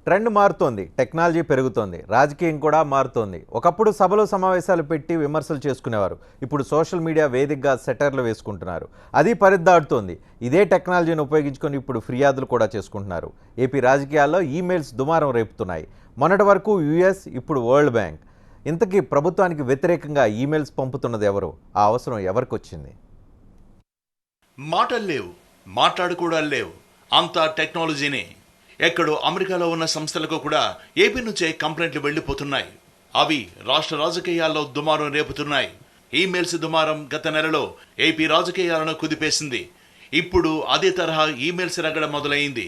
Trend మారుతోంది, technology పెరుగుతోంది, రాజకీయం కూడా మారుతోంది. ఒకప్పుడు సభలు సమావేశాలు పెట్టి విమర్శలు చేసుకునేవారు. ఇప్పుడు సోషల్ మీడియా వేదికగా సెటర్లు వేసుకుంటున్నారు. అది పరిదాడుతోంది. ఇదే టెక్నాలజీని ఉపయోగించుకొని ఇప్పుడు ఫిర్యాదులు కూడా చేసుకుంటున్నారు. ఏపీ రాజకీయాల్లో ఈమెయిల్స్ దుమారం రేపుతున్నాయి. మొన్నటి వరకు యుఎస్, ఇప్పుడు వరల్డ్ బ్యాంక్. ఇంతకీ ప్రభుత్వానికి వ్యతిరేకంగా ఈమెయిల్స్ పంపుతున్నది ఎవరు? ఆ అవసరం ఎవరికి వచ్చింది? మాటలు లేవు, మాట్లాడుకోవడాలు లేవు, అంతా టెక్నాలజీనే. ఎక్కడో అమెరికాలో ఉన్న సంస్థలకు కూడా ఏపీ నుంచే కంప్లైంట్లు వెళ్లిపోతున్నాయి. అవి రాష్ట్ర రాజకీయాల్లో దుమారం రేపుతున్నాయి. ఈమెయిల్స్ దుమారం గత నెలలో ఏపీ రాజకీయాలను కుదిపేసింది. ఇప్పుడు అదే తరహా ఈమెయిల్స్ రగడ మొదలైంది.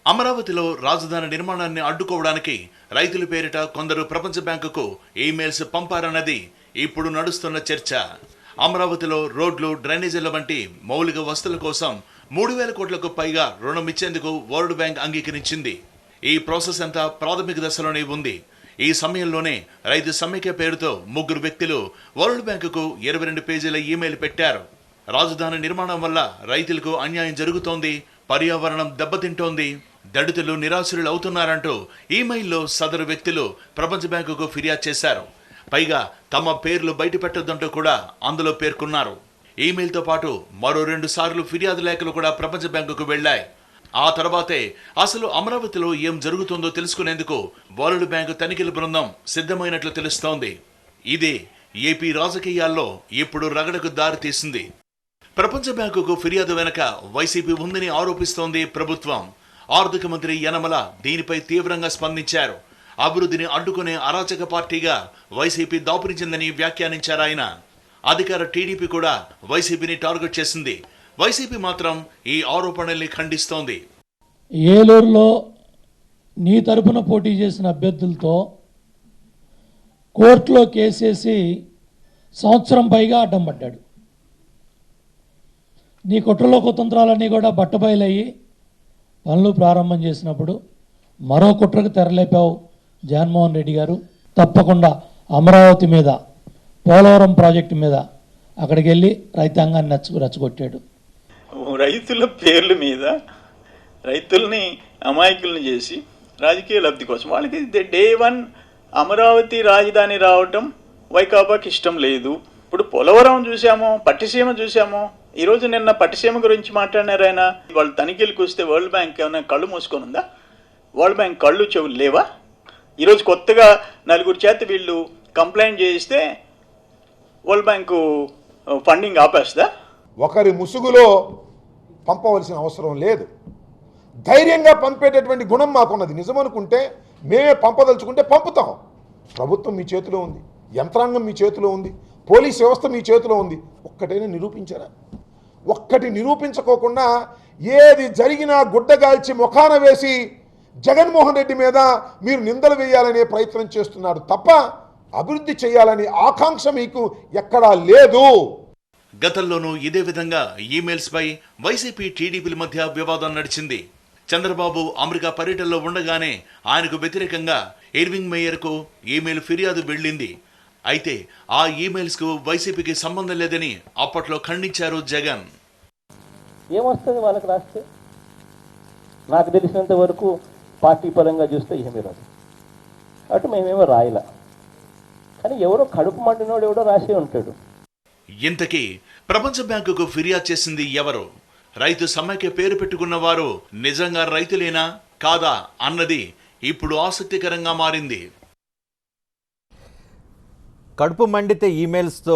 అమరావతిలో రాజధాని నిర్మాణాన్ని అడ్డుకోవడానికి రైతుల పేరిట కొందరు ప్రపంచ బ్యాంకుకు ఈమెయిల్స్ పంపారన్నది ఇప్పుడు నడుస్తున్న చర్చ. అమరావతిలో రోడ్లు, డ్రైనేజీల వంటి మౌలిక వసతుల కోసం 3,000 కోట్లకు పైగా రుణం ఇచ్చేందుకు వరల్డ్ బ్యాంక్ అంగీకరించింది. ఈ ప్రాసెస్ అంతా ప్రాథమిక దశలోనే ఉంది. ఈ సమయంలోనే రైతు సమైక్య పేరుతో 3 వ్యక్తులు వరల్డ్ బ్యాంకుకు 22 పేజీల ఈమెయిల్ పెట్టారు. రాజధాని నిర్మాణం వల్ల రైతులకు అన్యాయం జరుగుతోంది, పర్యావరణం దెబ్బతింటోంది, దళితులు నిరాశ్రులు అవుతున్నారంటూ ఈమెయిల్లో సదరు వ్యక్తులు ప్రపంచ బ్యాంకుకు ఫిర్యాదు చేశారు. పైగా తమ పేర్లు బయట పెట్టొద్దంటూ కూడా అందులో పేర్కొన్నారు. ఈమెయిల్తో పాటు మరో 2 సార్లు ఫిర్యాదు లేఖలు కూడా ప్రపంచ బ్యాంకుకు వెళ్లాయి. ఆ తర్వాతే అసలు అమరావతిలో ఏం జరుగుతుందో తెలుసుకునేందుకు వరల్డ్ బ్యాంకు తనిఖీల బృందం సిద్ధమైనట్లు తెలుస్తోంది. ఇదే ఏపీ రాజకీయాల్లో ఇప్పుడు రగడకు దారి తీసింది. ప్రపంచ బ్యాంకుకు ఫిర్యాదు వెనక వైసీపీ ఉందని ఆరోపిస్తోంది ప్రభుత్వం. ఆర్థిక మంత్రి యనమల దీనిపై తీవ్రంగా స్పందించారు. అభివృద్ధిని అడ్డుకునే అరాచక పార్టీగా వైసీపీ దాపురించిందని వ్యాఖ్యానించారు ఆయన. అధికార టీడీపీ కూడా వైసీపీని టార్గెట్ చేసింది. వైసీపీ మాత్రం ఈ ఆరోపణల్ని ఖండిస్తోంది. ఏలూరులో నీ తరపున పోటీ చేసిన అభ్యర్థులతో కోర్టులో కేసేసి సంవత్సరం పైగా అడ్డం పడ్డాడు. నీ కుట్రలో కుతంత్రాలన్నీ కూడా బట్టబయలయ్యి పనులు ప్రారంభం చేసినప్పుడు మరో కుట్రకు తెరలేపావు జగన్మోహన్ రెడ్డి గారు. తప్పకుండా అమరావతి మీద, పోలవరం ప్రాజెక్టు మీద అక్కడికి వెళ్ళి రైతాంగాన్ని రెచ్చగొట్టాడు. రైతుల పేర్ల మీద రైతుల్ని అమాయకుల్ని చేసి రాజకీయ లబ్ధి కోసం వాళ్ళకి డే 1 అమరావతి రాజధాని రావటం వైకాపాకి ఇష్టం లేదు. ఇప్పుడు పోలవరం చూసాము, పట్టిసీమ చూసాము. ఈరోజు నిన్న పట్టిసీమ గురించి మాట్లాడినారు ఆయన. వాళ్ళు తనిఖీలకు వస్తే వరల్డ్ బ్యాంక్ ఏమైనా కళ్ళు మూసుకొని ఉందా? వరల్డ్ బ్యాంక్ కళ్ళు చెవులు లేవా? ఈరోజు కొత్తగా 4 చేత వీళ్ళు కంప్లైంట్ చేయిస్తే వరల్డ్ బ్యాంకు ఫండింగ్ ఆపేస్తుందా? ఒకరి ముసుగులో పంపవలసిన అవసరం లేదు. ధైర్యంగా పంపేటటువంటి గుణం మాకున్నది. నిజమనుకుంటే మేమే పంపదలుచుకుంటే పంపుతాం. ప్రభుత్వం మీ చేతిలో ఉంది, యంత్రాంగం మీ చేతిలో ఉంది, పోలీస్ వ్యవస్థ మీ చేతిలో ఉంది. ఒక్కటైనా నిరూపించారా? ఒక్కటి నిరూపించుకోకుండా ఏది జరిగినా గుడ్డగాల్చి ముఖాన వేసి జగన్మోహన్ రెడ్డి మీద మీరు నిందలు వేయాలనే ప్రయత్నం చేస్తున్నారు తప్ప అభివృద్ధి చేయాలని ఆకాంక్ష మీకు ఎక్కడా లేదు. గతంలోనూ ఇదే విధంగా ఈమెయిల్స్ పై వైసీపీ, టీడీపీల మధ్య వివాదం నడిచింది. చంద్రబాబు అమెరికా పర్యటనలో ఉండగానే ఆయనకు వ్యతిరేకంగా ఇర్వింగ్ మేయర్కు ఈమెయిల్ ఫిర్యాదు వెళ్ళింది. అయితే ఆ ఈమెయిల్స్ కు వైసీపీకి సంబంధం లేదని అప్పట్లో ఖండించారు జగన్. ఏమొస్తుంది వాళ్ళకి రాస్తే? నాకు తెలిసినంత వరకు పార్టీ పరంగా చూస్తే ఏమీ రాదు. అటు మేమేమో రాయలా, కానీ ఎవరో కడుపు మండినోడు ఎవడో రాసే ఉంటాడు. ఇంతకీ ప్రపంచ బ్యాంకుకు ఫిర్యాదు చేసింది ఎవరు? రైతు సమైక్య పేరు పెట్టుకున్న వారు నిజంగా రైతులేనా కాదా అన్నది ఇప్పుడు ఆసక్తికరంగా మారింది. కడుపు మండితే ఈమెయిల్స్తో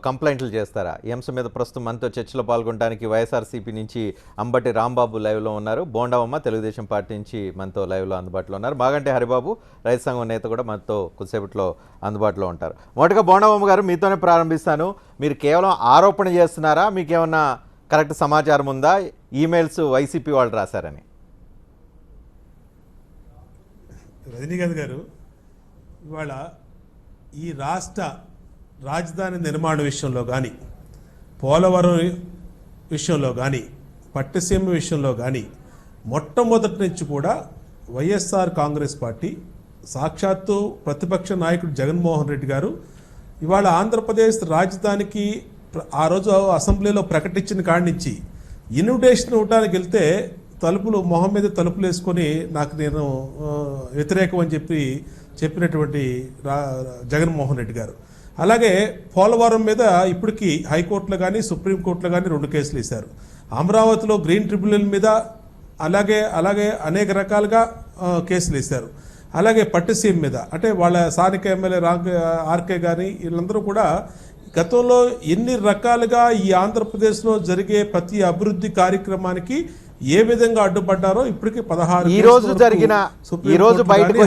కంప్లైంట్లు చేస్తారా? ఈ అంశం మీద ప్రస్తుతం మనతో చర్చలో పాల్గొనడానికి వైఎస్ఆర్సీపీ నుంచి అంబటి రాంబాబు లైవ్లో ఉన్నారు. బోండవమ్మ తెలుగుదేశం పార్టీ నుంచి మనతో లైవ్లో అందుబాటులో ఉన్నారు. మాగంటి హరిబాబు రైతు సంఘం నేత కూడా మనతో కొద్దిసేపట్లో అందుబాటులో ఉంటారు. మొదటగా బోండవమ్మ గారు, మీతోనే ప్రారంభిస్తాను. మీరు కేవలం ఆరోపణ చేస్తున్నారా? మీకేమన్నా కరెక్ట్ సమాచారం ఉందా ఈమెయిల్స్ వైసీపీ వాళ్ళు రాశారని? రజనీకాంత్ గారు, ఇవాళ ఈ రాష్ట్ర రాజధాని నిర్మాణ విషయంలో కానీ, పోలవరం విషయంలో కానీ, పట్టిసీమ విషయంలో కానీ మొట్టమొదటి నుంచి కూడా వైఎస్ఆర్ కాంగ్రెస్ పార్టీ, సాక్షాత్తు ప్రతిపక్ష నాయకుడు జగన్మోహన్ రెడ్డి గారు ఇవాళ ఆంధ్రప్రదేశ్ రాజధానికి ఆ రోజు అసెంబ్లీలో ప్రకటించిన కాడి నుంచి ఇన్విటేషన్ ఇవ్వడానికి వెళ్తే మొహం మీద తలుపులు వేసుకొని నేను వ్యతిరేకం అని చెప్పినటువంటి జగన్మోహన్ రెడ్డి గారు. అలాగే పోలవరం మీద ఇప్పటికీ హైకోర్టులో కానీ సుప్రీంకోర్టులో కానీ 2 కేసులు వేశారు. అమరావతిలో గ్రీన్ ట్రిబ్యునల్ మీద అలాగే అనేక రకాలుగా కేసులు వేశారు. అలాగే పట్టిసీమ మీద అంటే వాళ్ళ స్థానిక ఎమ్మెల్యే ఆర్కే కానీ వీళ్ళందరూ కూడా గతంలో ఎన్ని రకాలుగా ఈ ఆంధ్రప్రదేశ్లో జరిగే ప్రతి అభివృద్ధి కార్యక్రమానికి ఏ విధంగా అడ్డుపడ్డారో ఇప్పటికీ 16 ఈ రోజు బయటకు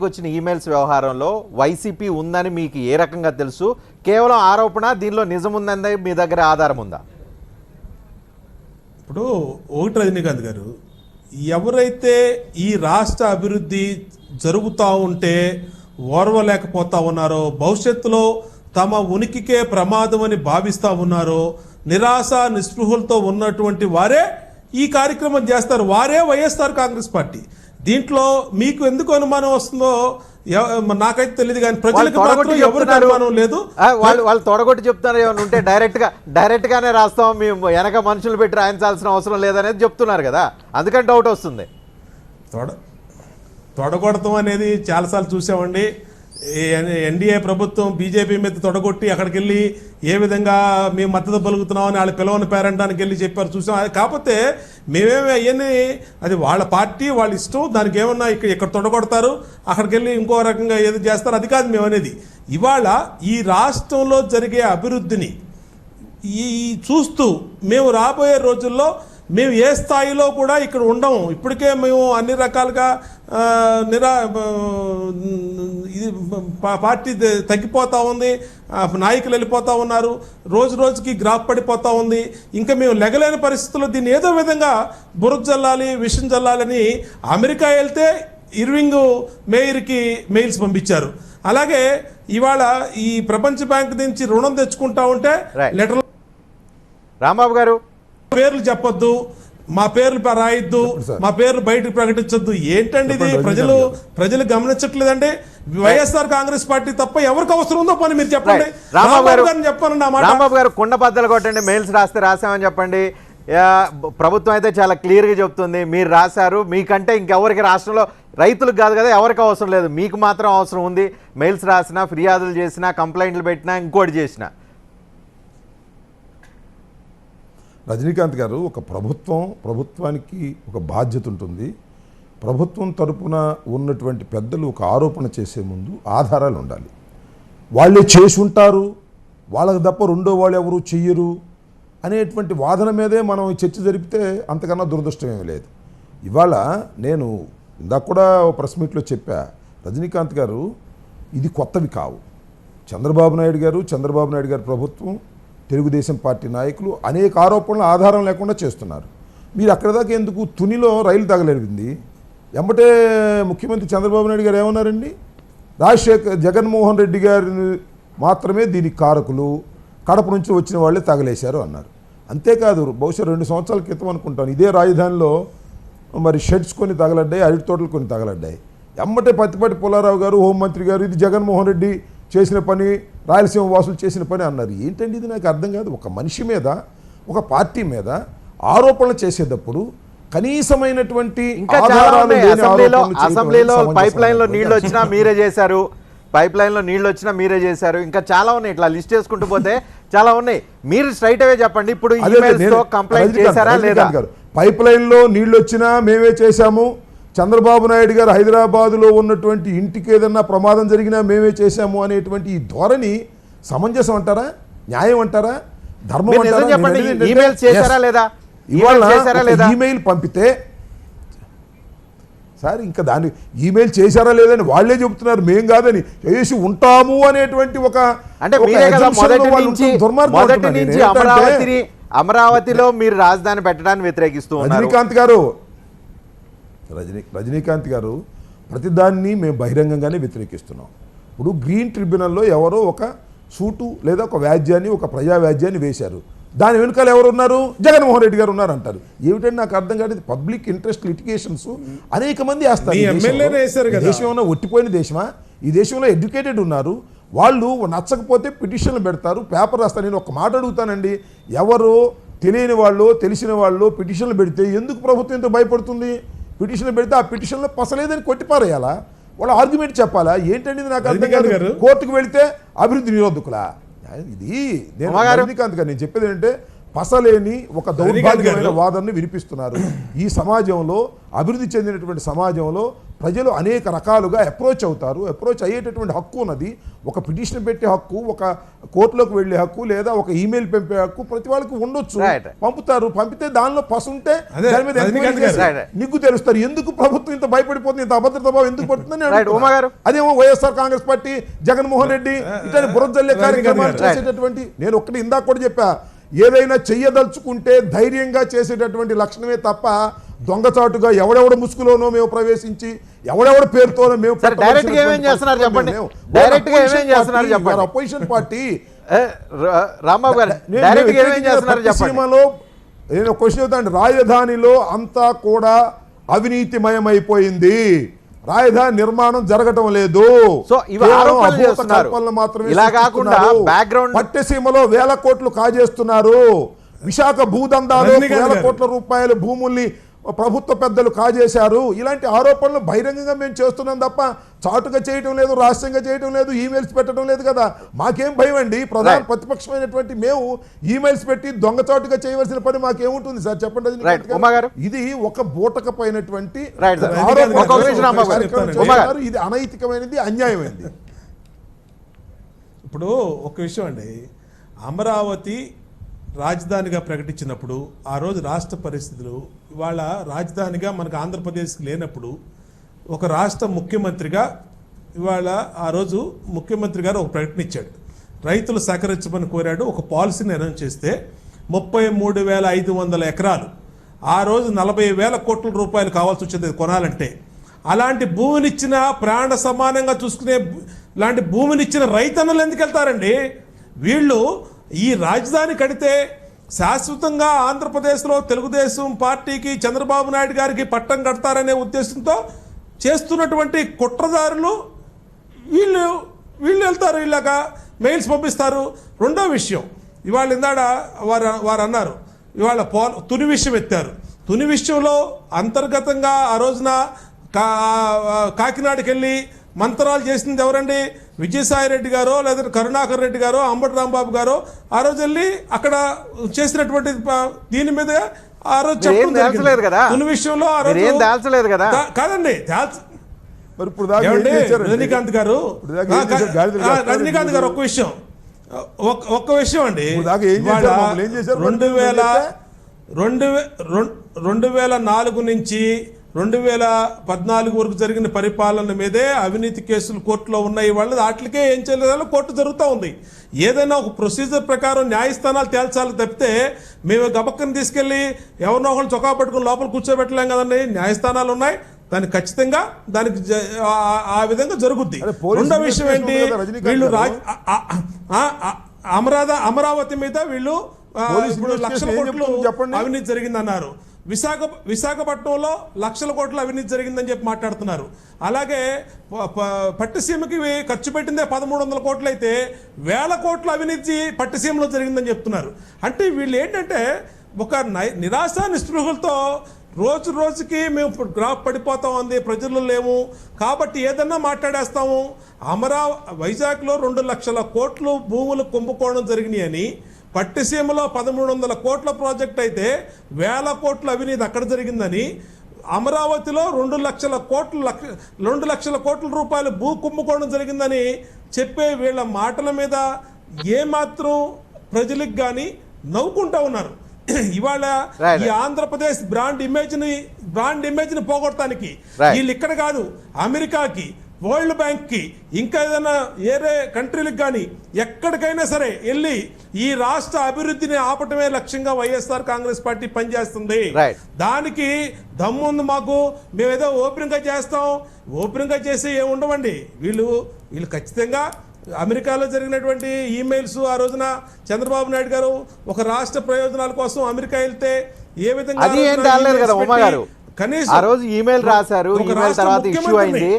వచ్చిన ఈమెయిల్స్ వ్యవహారంలో వైసీపీ ఉందని మీకు ఏ రకంగా తెలుసు? కేవలం ఆరోపణ, దీనిలో నిజం ఉందని మీ దగ్గర ఆధారం ఉందా? ఇప్పుడు రజనీకాంత్ గారు, ఎవరైతే ఈ రాష్ట్ర అభివృద్ధి జరుగుతూ ఉంటే ఓర్వలేకపోతా ఉన్నారో, భవిష్యత్తులో తమ ఉనికికే ప్రమాదం అని భావిస్తూ ఉన్నారో, నిరాశ నిస్పృహలతో ఉన్నటువంటి వారే ఈ కార్యక్రమం చేస్తారు. వారే వైఎస్ఆర్ కాంగ్రెస్ పార్టీ. దీంట్లో మీకు ఎందుకు అనుమానం వస్తుందో నాకైతే తెలియదు, కానీ ప్రజలకు మాత్రం ఎవరికి అనుమానం లేదు. వాళ్ళు తొడగొట్టి చెప్తున్నారు. ఏమైనా ఉంటే డైరెక్ట్ గానే రాస్తాం, మేము వెనక మనుషులు పెట్టి రాయించాల్సిన అవసరం లేదనేది చెప్తున్నారు కదా, అందుకని డౌట్ వస్తుంది. తొడగొడతాం అనేది చాలాసార్లు చూసామండి. ఎన్డీఏ ప్రభుత్వం బీజేపీ మీద తొడగొట్టి అక్కడికి వెళ్ళి ఏ విధంగా మేము మద్దతు పలుకుతున్నామని వాళ్ళు పిలవని పేరంటానికి వెళ్ళి చెప్పారు, చూసాం. కాకపోతే మేమేమి అవన్నీ, అది వాళ్ళ పార్టీ వాళ్ళ ఇష్టం. దానికి ఏమన్నా ఇక్కడ తొడగొడతారు, అక్కడికి వెళ్ళి ఇంకో రకంగా ఏది చేస్తారు, అది కాదు మేము అనేది. ఇవాళ ఈ రాష్ట్రంలో జరిగే అభివృద్ధిని చూస్తూ మేము రాబోయే రోజుల్లో మేము ఏ స్థాయిలో కూడా ఇక్కడ ఉండము. ఇప్పటికే మేము అన్ని రకాలుగా పార్టీ తగ్గిపోతూ ఉంది, నాయకులు వెళ్ళిపోతూ ఉన్నారు, రోజు రోజుకి గ్రాఫ్ పడిపోతూ ఉంది. ఇంకా మేము లెగలేని పరిస్థితుల్లో దీన్ని ఏదో విధంగా బురద జల్లాలి, విషం జల్లాలని అమెరికా వెళ్తే ఇర్వింగ్ మేయర్కి మెయిల్స్ పంపించారు. అలాగే ఇవాళ ఈ ప్రపంచ బ్యాంక్ నుంచి రుణం తెచ్చుకుంటా ఉంటే లెటర్, రాంబాబు గారు పేర్లు చెప్పొద్దు, మా పేర్లు రాయొద్దు, మా పేర్లు బయటకు ప్రకటించొద్దు. ఏంటండి ఇది? ప్రజలు గమనించట్లేదండి. వైఎస్ఆర్ కాంగ్రెస్ పార్టీ తప్ప ఎవరికి అవసరం ఉందో పని మీరు చెప్పండి. రాంబాబు గారు కుండ బద్దలు కొట్టండి, మెయిల్స్ రాసామని చెప్పండి. ప్రభుత్వం అయితే చాలా క్లియర్గా చెప్తుంది, మీరు రాశారు, మీకంటే ఇంకెవరికి రాష్ట్రంలో రైతులకు కాదు కదా, ఎవరికి అవసరం లేదు, మీకు మాత్రం అవసరం ఉంది. మెయిల్స్ రాసినా, ఫిర్యాదులు చేసినా, కంప్లైంట్లు పెట్టినా, ఇంకోటి చేసినా. రజనీకాంత్ గారు, ఒక ప్రభుత్వానికి ఒక బాధ్యత ఉంటుంది. ప్రభుత్వం తరపున ఉన్నటువంటి పెద్దలు ఒక ఆరోపణ చేసే ముందు ఆధారాలు ఉండాలి. వాళ్ళే చేసి ఉంటారు, వాళ్ళకి తప్ప రెండో వాళ్ళు ఎవరు చెయ్యరు అనేటువంటి వాదన మీదే మనం చర్చ జరిపితే అంతకన్నా దురదృష్టమేమీ లేదు. ఇవాళ నేను ఇందాక కూడా ప్రెస్ మీట్లో చెప్పా, రజనీకాంత్ గారు, ఇది కొత్తవి కావు. చంద్రబాబు నాయుడు గారు ప్రభుత్వం, తెలుగుదేశం పార్టీ నాయకులు అనేక ఆరోపణలు ఆధారం లేకుండా చేస్తున్నారు. మీరు అక్కడ దాకా ఎందుకు? తునిలో రైలు తగలేడింది, ఎంబటే ముఖ్యమంత్రి చంద్రబాబు నాయుడు గారు ఏమన్నారండి? జగన్మోహన్ రెడ్డి గారు మాత్రమే దీనికి కారకులు, కడప నుంచి వచ్చిన వాళ్ళే తగలేశారు అన్నారు. అంతేకాదు, బహుశా 2 సంవత్సరాల క్రితం అనుకుంటాను, ఇదే రాజధానిలో మరి షెడ్స్ కొన్ని తగలడ్డాయి, అరటి తోటలు కొన్ని తగలడ్డాయి. ఎమ్మటే పత్తిపాటి పుల్లారావు గారు, హోంమంత్రి గారు, ఇది జగన్మోహన్ రెడ్డి చేసిన పని, రాయలసీమ వాసులు చేసిన పని అన్నారు. ఏంటండి ఇది? నాకు అర్థం కాదు. ఒక మనిషి మీద, ఒక పార్టీ మీద ఆరోపణలు చేసేటప్పుడు కనీసమైనటువంటి అసెంబ్లీలో పైప్ లైన్లో నీళ్ళు వచ్చినా మీరే చేశారు, ఇంకా చాలా ఉన్నాయి. ఇట్లా లిస్ట్ చేసుకుంటూ పోతే చాలా ఉన్నాయి. మీరు స్ట్రైట్ అవే చెప్పండి, ఇప్పుడు కంప్లైంట్ చేశారా లేదా? పైప్ లైన్లో నీళ్ళు వచ్చినా మేమే చేశాము. చంద్రబాబు నాయుడు గారు హైదరాబాదులో ఉన్నటువంటి ఇంటికి ఏదన్నా ప్రమాదం జరిగినా మేమే చేశాము అనేటువంటి ఈ ధోరణి సమంజసం అంటారా? న్యాయం అంటారా? ధర్మం అంటారా? ఈమెయిల్ పంపితే సార్, ఇంకా దాన్ని ఈమెయిల్ చేశారా లేదని వాళ్ళే చెబుతున్నారు, మేం కాదని. చేసి ఉంటాము అనేటువంటి ఒక, అంటే మొదటి నుంచి అమరావతిలో మీరు రాజధాని పెట్టడాన్ని వ్యతిరేకిస్తూ రజనీకాంత్ గారు ప్రతిదాన్ని మేము బహిరంగంగానే వ్యతిరేకిస్తున్నాం. ఇప్పుడు గ్రీన్ ట్రిబ్యునల్లో ఎవరో ఒక సూటు లేదా ఒక వ్యాజ్యాన్ని, ఒక ప్రజా వ్యాజ్యాన్ని వేశారు. దాని వెనుకాల ఎవరు ఉన్నారు? జగన్మోహన్ రెడ్డి గారు ఉన్నారు అంటారు. ఏమిటంటే నాకు అర్థం కాదు. పబ్లిక్ ఇంట్రెస్ట్ లిటిగేషన్స్ అనేక మంది వేస్తారు. దేశం ఏమన్నా ఒట్టిపోయిన దేశమా? ఈ దేశంలో ఎడ్యుకేటెడ్ ఉన్నారు వాళ్ళు, నచ్చకపోతే పిటిషన్లు పెడతారు, పేపర్ రాస్తారు. నేను ఒక మాట అడుగుతానండి, ఎవరు తెలియని వాళ్ళు తెలిసిన వాళ్ళు పిటిషన్లు పెడితే ఎందుకు ప్రభుత్వం ఇంత భయపడుతుంది? పిటిషన్లు పెడితే ఆ పిటిషన్లో పసలేదని కొట్టిపారేయాలా? వాళ్ళ ఆర్గ్యుమెంట్ చెప్పాలా? ఏంటండి ఇది నాకు అర్థం కాదు. కోర్టుకు వెళితే అభివృద్ధి నిరోధకులా? ఇది నేను రజనీకాంత్ గారు నేను చెప్పేది ఏంటంటే పసలేని ఒక దౌర్భాగ్యమైన వాదనని వినిపిస్తున్నారు. ఈ సమాజంలో అభివృద్ధి చెందినటువంటి సమాజంలో ప్రజలు అనేక రకాలుగా అప్రోచ్ అవుతారు. అప్రోచ్ అయ్యేటటువంటి హక్కు ఉన్నది. ఒక పిటిషన్ పెట్టే హక్కు, ఒక కోర్టులోకి వెళ్ళే హక్కు, లేదా ఒక ఈమెయిల్ పంపే హక్కు ప్రతి వాళ్ళకి ఉండొచ్చు. పంపుతారు. పంపితే దానిలో పసుంటే దాని మీద నిగ్గు తెలుస్తారు. ఎందుకు ప్రభుత్వం ఇంత భయపడిపోతుంది, ఇంత అభద్రత భావం ఎందుకు పడుతుందని అదేమో వైఎస్ఆర్ కాంగ్రెస్ పార్టీ జగన్మోహన్ రెడ్డి ఇట్లాంటి బురదల్లే కార్యక్రమాలు చేసేటటువంటి, నేను ఒక్కటి ఇందాక కూడా చెప్పా, ఏదైనా చెయ్యదలుచుకుంటే ధైర్యంగా చేసేటటువంటి లక్షణమే తప్ప దొంగచాటుగా ఎవడెవడ ముసుగులోనో మేము ప్రవేశించి ఎవడెవడ పేరుతోనో మేము అపోజిషన్ పార్టీ సీమలో నేను క్వశ్చన్ చెప్తాను. రాజధానిలో అంతా కూడా అవినీతిమయమైపోయింది. రాజధాని నిర్మాణం జరగటం లేదు. పట్టెసీమలో వేల కోట్లు కాజేస్తున్నారు. విశాఖ భూదందాలు వేల కోట్ల రూపాయల భూముల్ని ప్రభుత్వ పెద్దలు కాజేశారు. ఇలాంటి ఆరోపణలు బహిరంగంగా మేము చేస్తున్నాం తప్ప చాటుగా చేయటం లేదు, రహస్యంగా చేయటం లేదు, ఈమెయిల్స్ పెట్టడం లేదు కదా. మాకేం భయం అండి? ప్రధాన ప్రతిపక్షమైనటువంటి మేము ఈమెయిల్స్ పెట్టి దొంగచాటుగా చేయవలసిన పని మాకేముంటుంది సార్? చెప్పండి. ఇది ఒక బూటకపోయినటువంటి ఇది అనైతికమైనది, అన్యాయమైనది. ఇప్పుడు ఒక విషయం అండి, అమరావతి రాజధానిగా ప్రకటించినప్పుడు ఆ రోజు రాష్ట్ర పరిస్థితులు, ఇవాళ రాజధానిగా మనకు ఆంధ్రప్రదేశ్కి లేనప్పుడు ఒక రాష్ట్ర ముఖ్యమంత్రిగా ఇవాళ ఆ రోజు ముఖ్యమంత్రి గారు ఒక ప్రకటన ఇచ్చాడు. రైతులు సహకరించమని కోరాడు. ఒక పాలసీని అనౌన్స్ చేస్తే 33,500 ఎకరాలు, ఆ రోజు 40,000 కోట్ల రూపాయలు కావాల్సి వచ్చేది కొనాలంటే. అలాంటి భూమినిచ్చిన, ప్రాణ సమానంగా చూసుకునే లాంటి భూమినిచ్చిన రైతన్నలు ఎందుకు వెళ్తారండి? వీళ్ళు ఈ రాజధాని కడితే శాశ్వతంగా ఆంధ్రప్రదేశ్లో తెలుగుదేశం పార్టీకి, చంద్రబాబు నాయుడు గారికి పట్టం కడతారనే ఉద్దేశంతో చేస్తున్నటువంటి కుట్రదారులు వీళ్ళు వెళ్తారు, ఇలాగా మెయిల్స్ పంపిస్తారు. రెండో విషయం, ఇవాళ ఇందాడ వారు అన్నారు, ఇవాళ తుని విషయం ఎత్తారు. తుని విషయంలో అంతర్గతంగా ఆ రోజున కాకినాడకి వెళ్ళి మంత్రాలు చేసింది ఎవరండి? విజయసాయి రెడ్డి గారో లేదా కరుణాకర్ రెడ్డి గారో అంబటి రాంబాబు గారో ఆ రోజు వెళ్ళి అక్కడ చేసినటువంటి దీని మీద ఆ రోజు చెప్పలేదు విషయంలో ఆ రోజు కాదండి. రజనీకాంత్ గారు ఒక్క విషయం అండి, 2004 నుంచి 2014 వరకు జరిగిన పరిపాలన మీదే అవినీతి కేసులు కోర్టులో ఉన్నాయి. వాళ్ళు వాటికే ఏం చేయలేదు, కోర్టు జరుగుతూ ఉంది. ఏదైనా ఒక ప్రొసీజర్ ప్రకారం న్యాయస్థానాలు తేల్చాలి తప్పితే మేము గబక్కని తీసుకెళ్ళి ఎవరినో ఒకళ్ళు చొక్కా పట్టుకుని లోపల కూర్చోబెట్టలేం కదండి. న్యాయస్థానాలు ఉన్నాయి, దానికి ఖచ్చితంగా దానికి ఆ విధంగా జరుగుద్ది. రెండో విషయం ఏంటి, వీళ్ళు అమరావతి మీద వీళ్ళు లక్షల కోట్లు అవినీతి జరిగిందన్నారు. విశాఖపట్నంలో లక్షల కోట్ల అవినీతి జరిగిందని చెప్పి మాట్లాడుతున్నారు. అలాగే పట్టిసీమకి ఖర్చు పెట్టిందే 1,300 కోట్లు అయితే 1000 కోట్ల అవినీతి పట్టిసీమలో జరిగిందని చెప్తున్నారు. అంటే వీళ్ళు ఏంటంటే ఒక నిరాశ నిస్పృహలతో రోజు రోజుకి మేము గ్రాఫ్ పడిపోతా ఉంది, ప్రజలు లేము కాబట్టి ఏదన్నా మాట్లాడేస్తాము. వైజాగ్లో 2 లక్షల కోట్లు భూములు కుంభకోణం జరిగినాయి అని, పట్టిసీమలో 1,300 కోట్ల ప్రాజెక్ట్ అయితే 1000 కోట్ల అవినీతి అక్కడ జరిగిందని, అమరావతిలో 2 లక్షల కోట్ల రూపాయలు భూ కుంభకోణం జరిగిందని చెప్పే వీళ్ళ మాటల మీద ఏమాత్రం ప్రజలకు కానీ నవ్వుకుంటా ఉన్నారు. ఇవాళ ఈ ఆంధ్రప్రదేశ్ బ్రాండ్ ఇమేజ్ ని పోగొట్టడానికి వీళ్ళు ఇక్కడ కాదు, అమెరికాకి, వరల్డ్ బ్యాంక్ కి, ఇంకా ఏదైనా ఏరే కంట్రీలకు కానీ ఎక్కడికైనా సరే వెళ్ళి ఈ రాష్ట్ర అభివృద్ధిని ఆపటమే లక్ష్యంగా వైఎస్ఆర్ కాంగ్రెస్ పార్టీ పనిచేస్తుంది. దానికి దమ్ముంది మాకు, మేమేదో ఓపెన్ గా చేస్తాం, ఓపెన్ గా చేసి ఏముండవండి. వీళ్ళు ఖచ్చితంగా అమెరికాలో జరిగినటువంటి ఈమెయిల్స్, ఆ రోజున చంద్రబాబు నాయుడు గారు ఒక రాష్ట్ర ప్రయోజనాల కోసం అమెరికా వెళ్తే ఏ విధంగా కనీసం ఆ రోజు ఈమెయిల్ రాశారు, ఈమెయిల్ తర్వాత ఇష్యూ అయింది.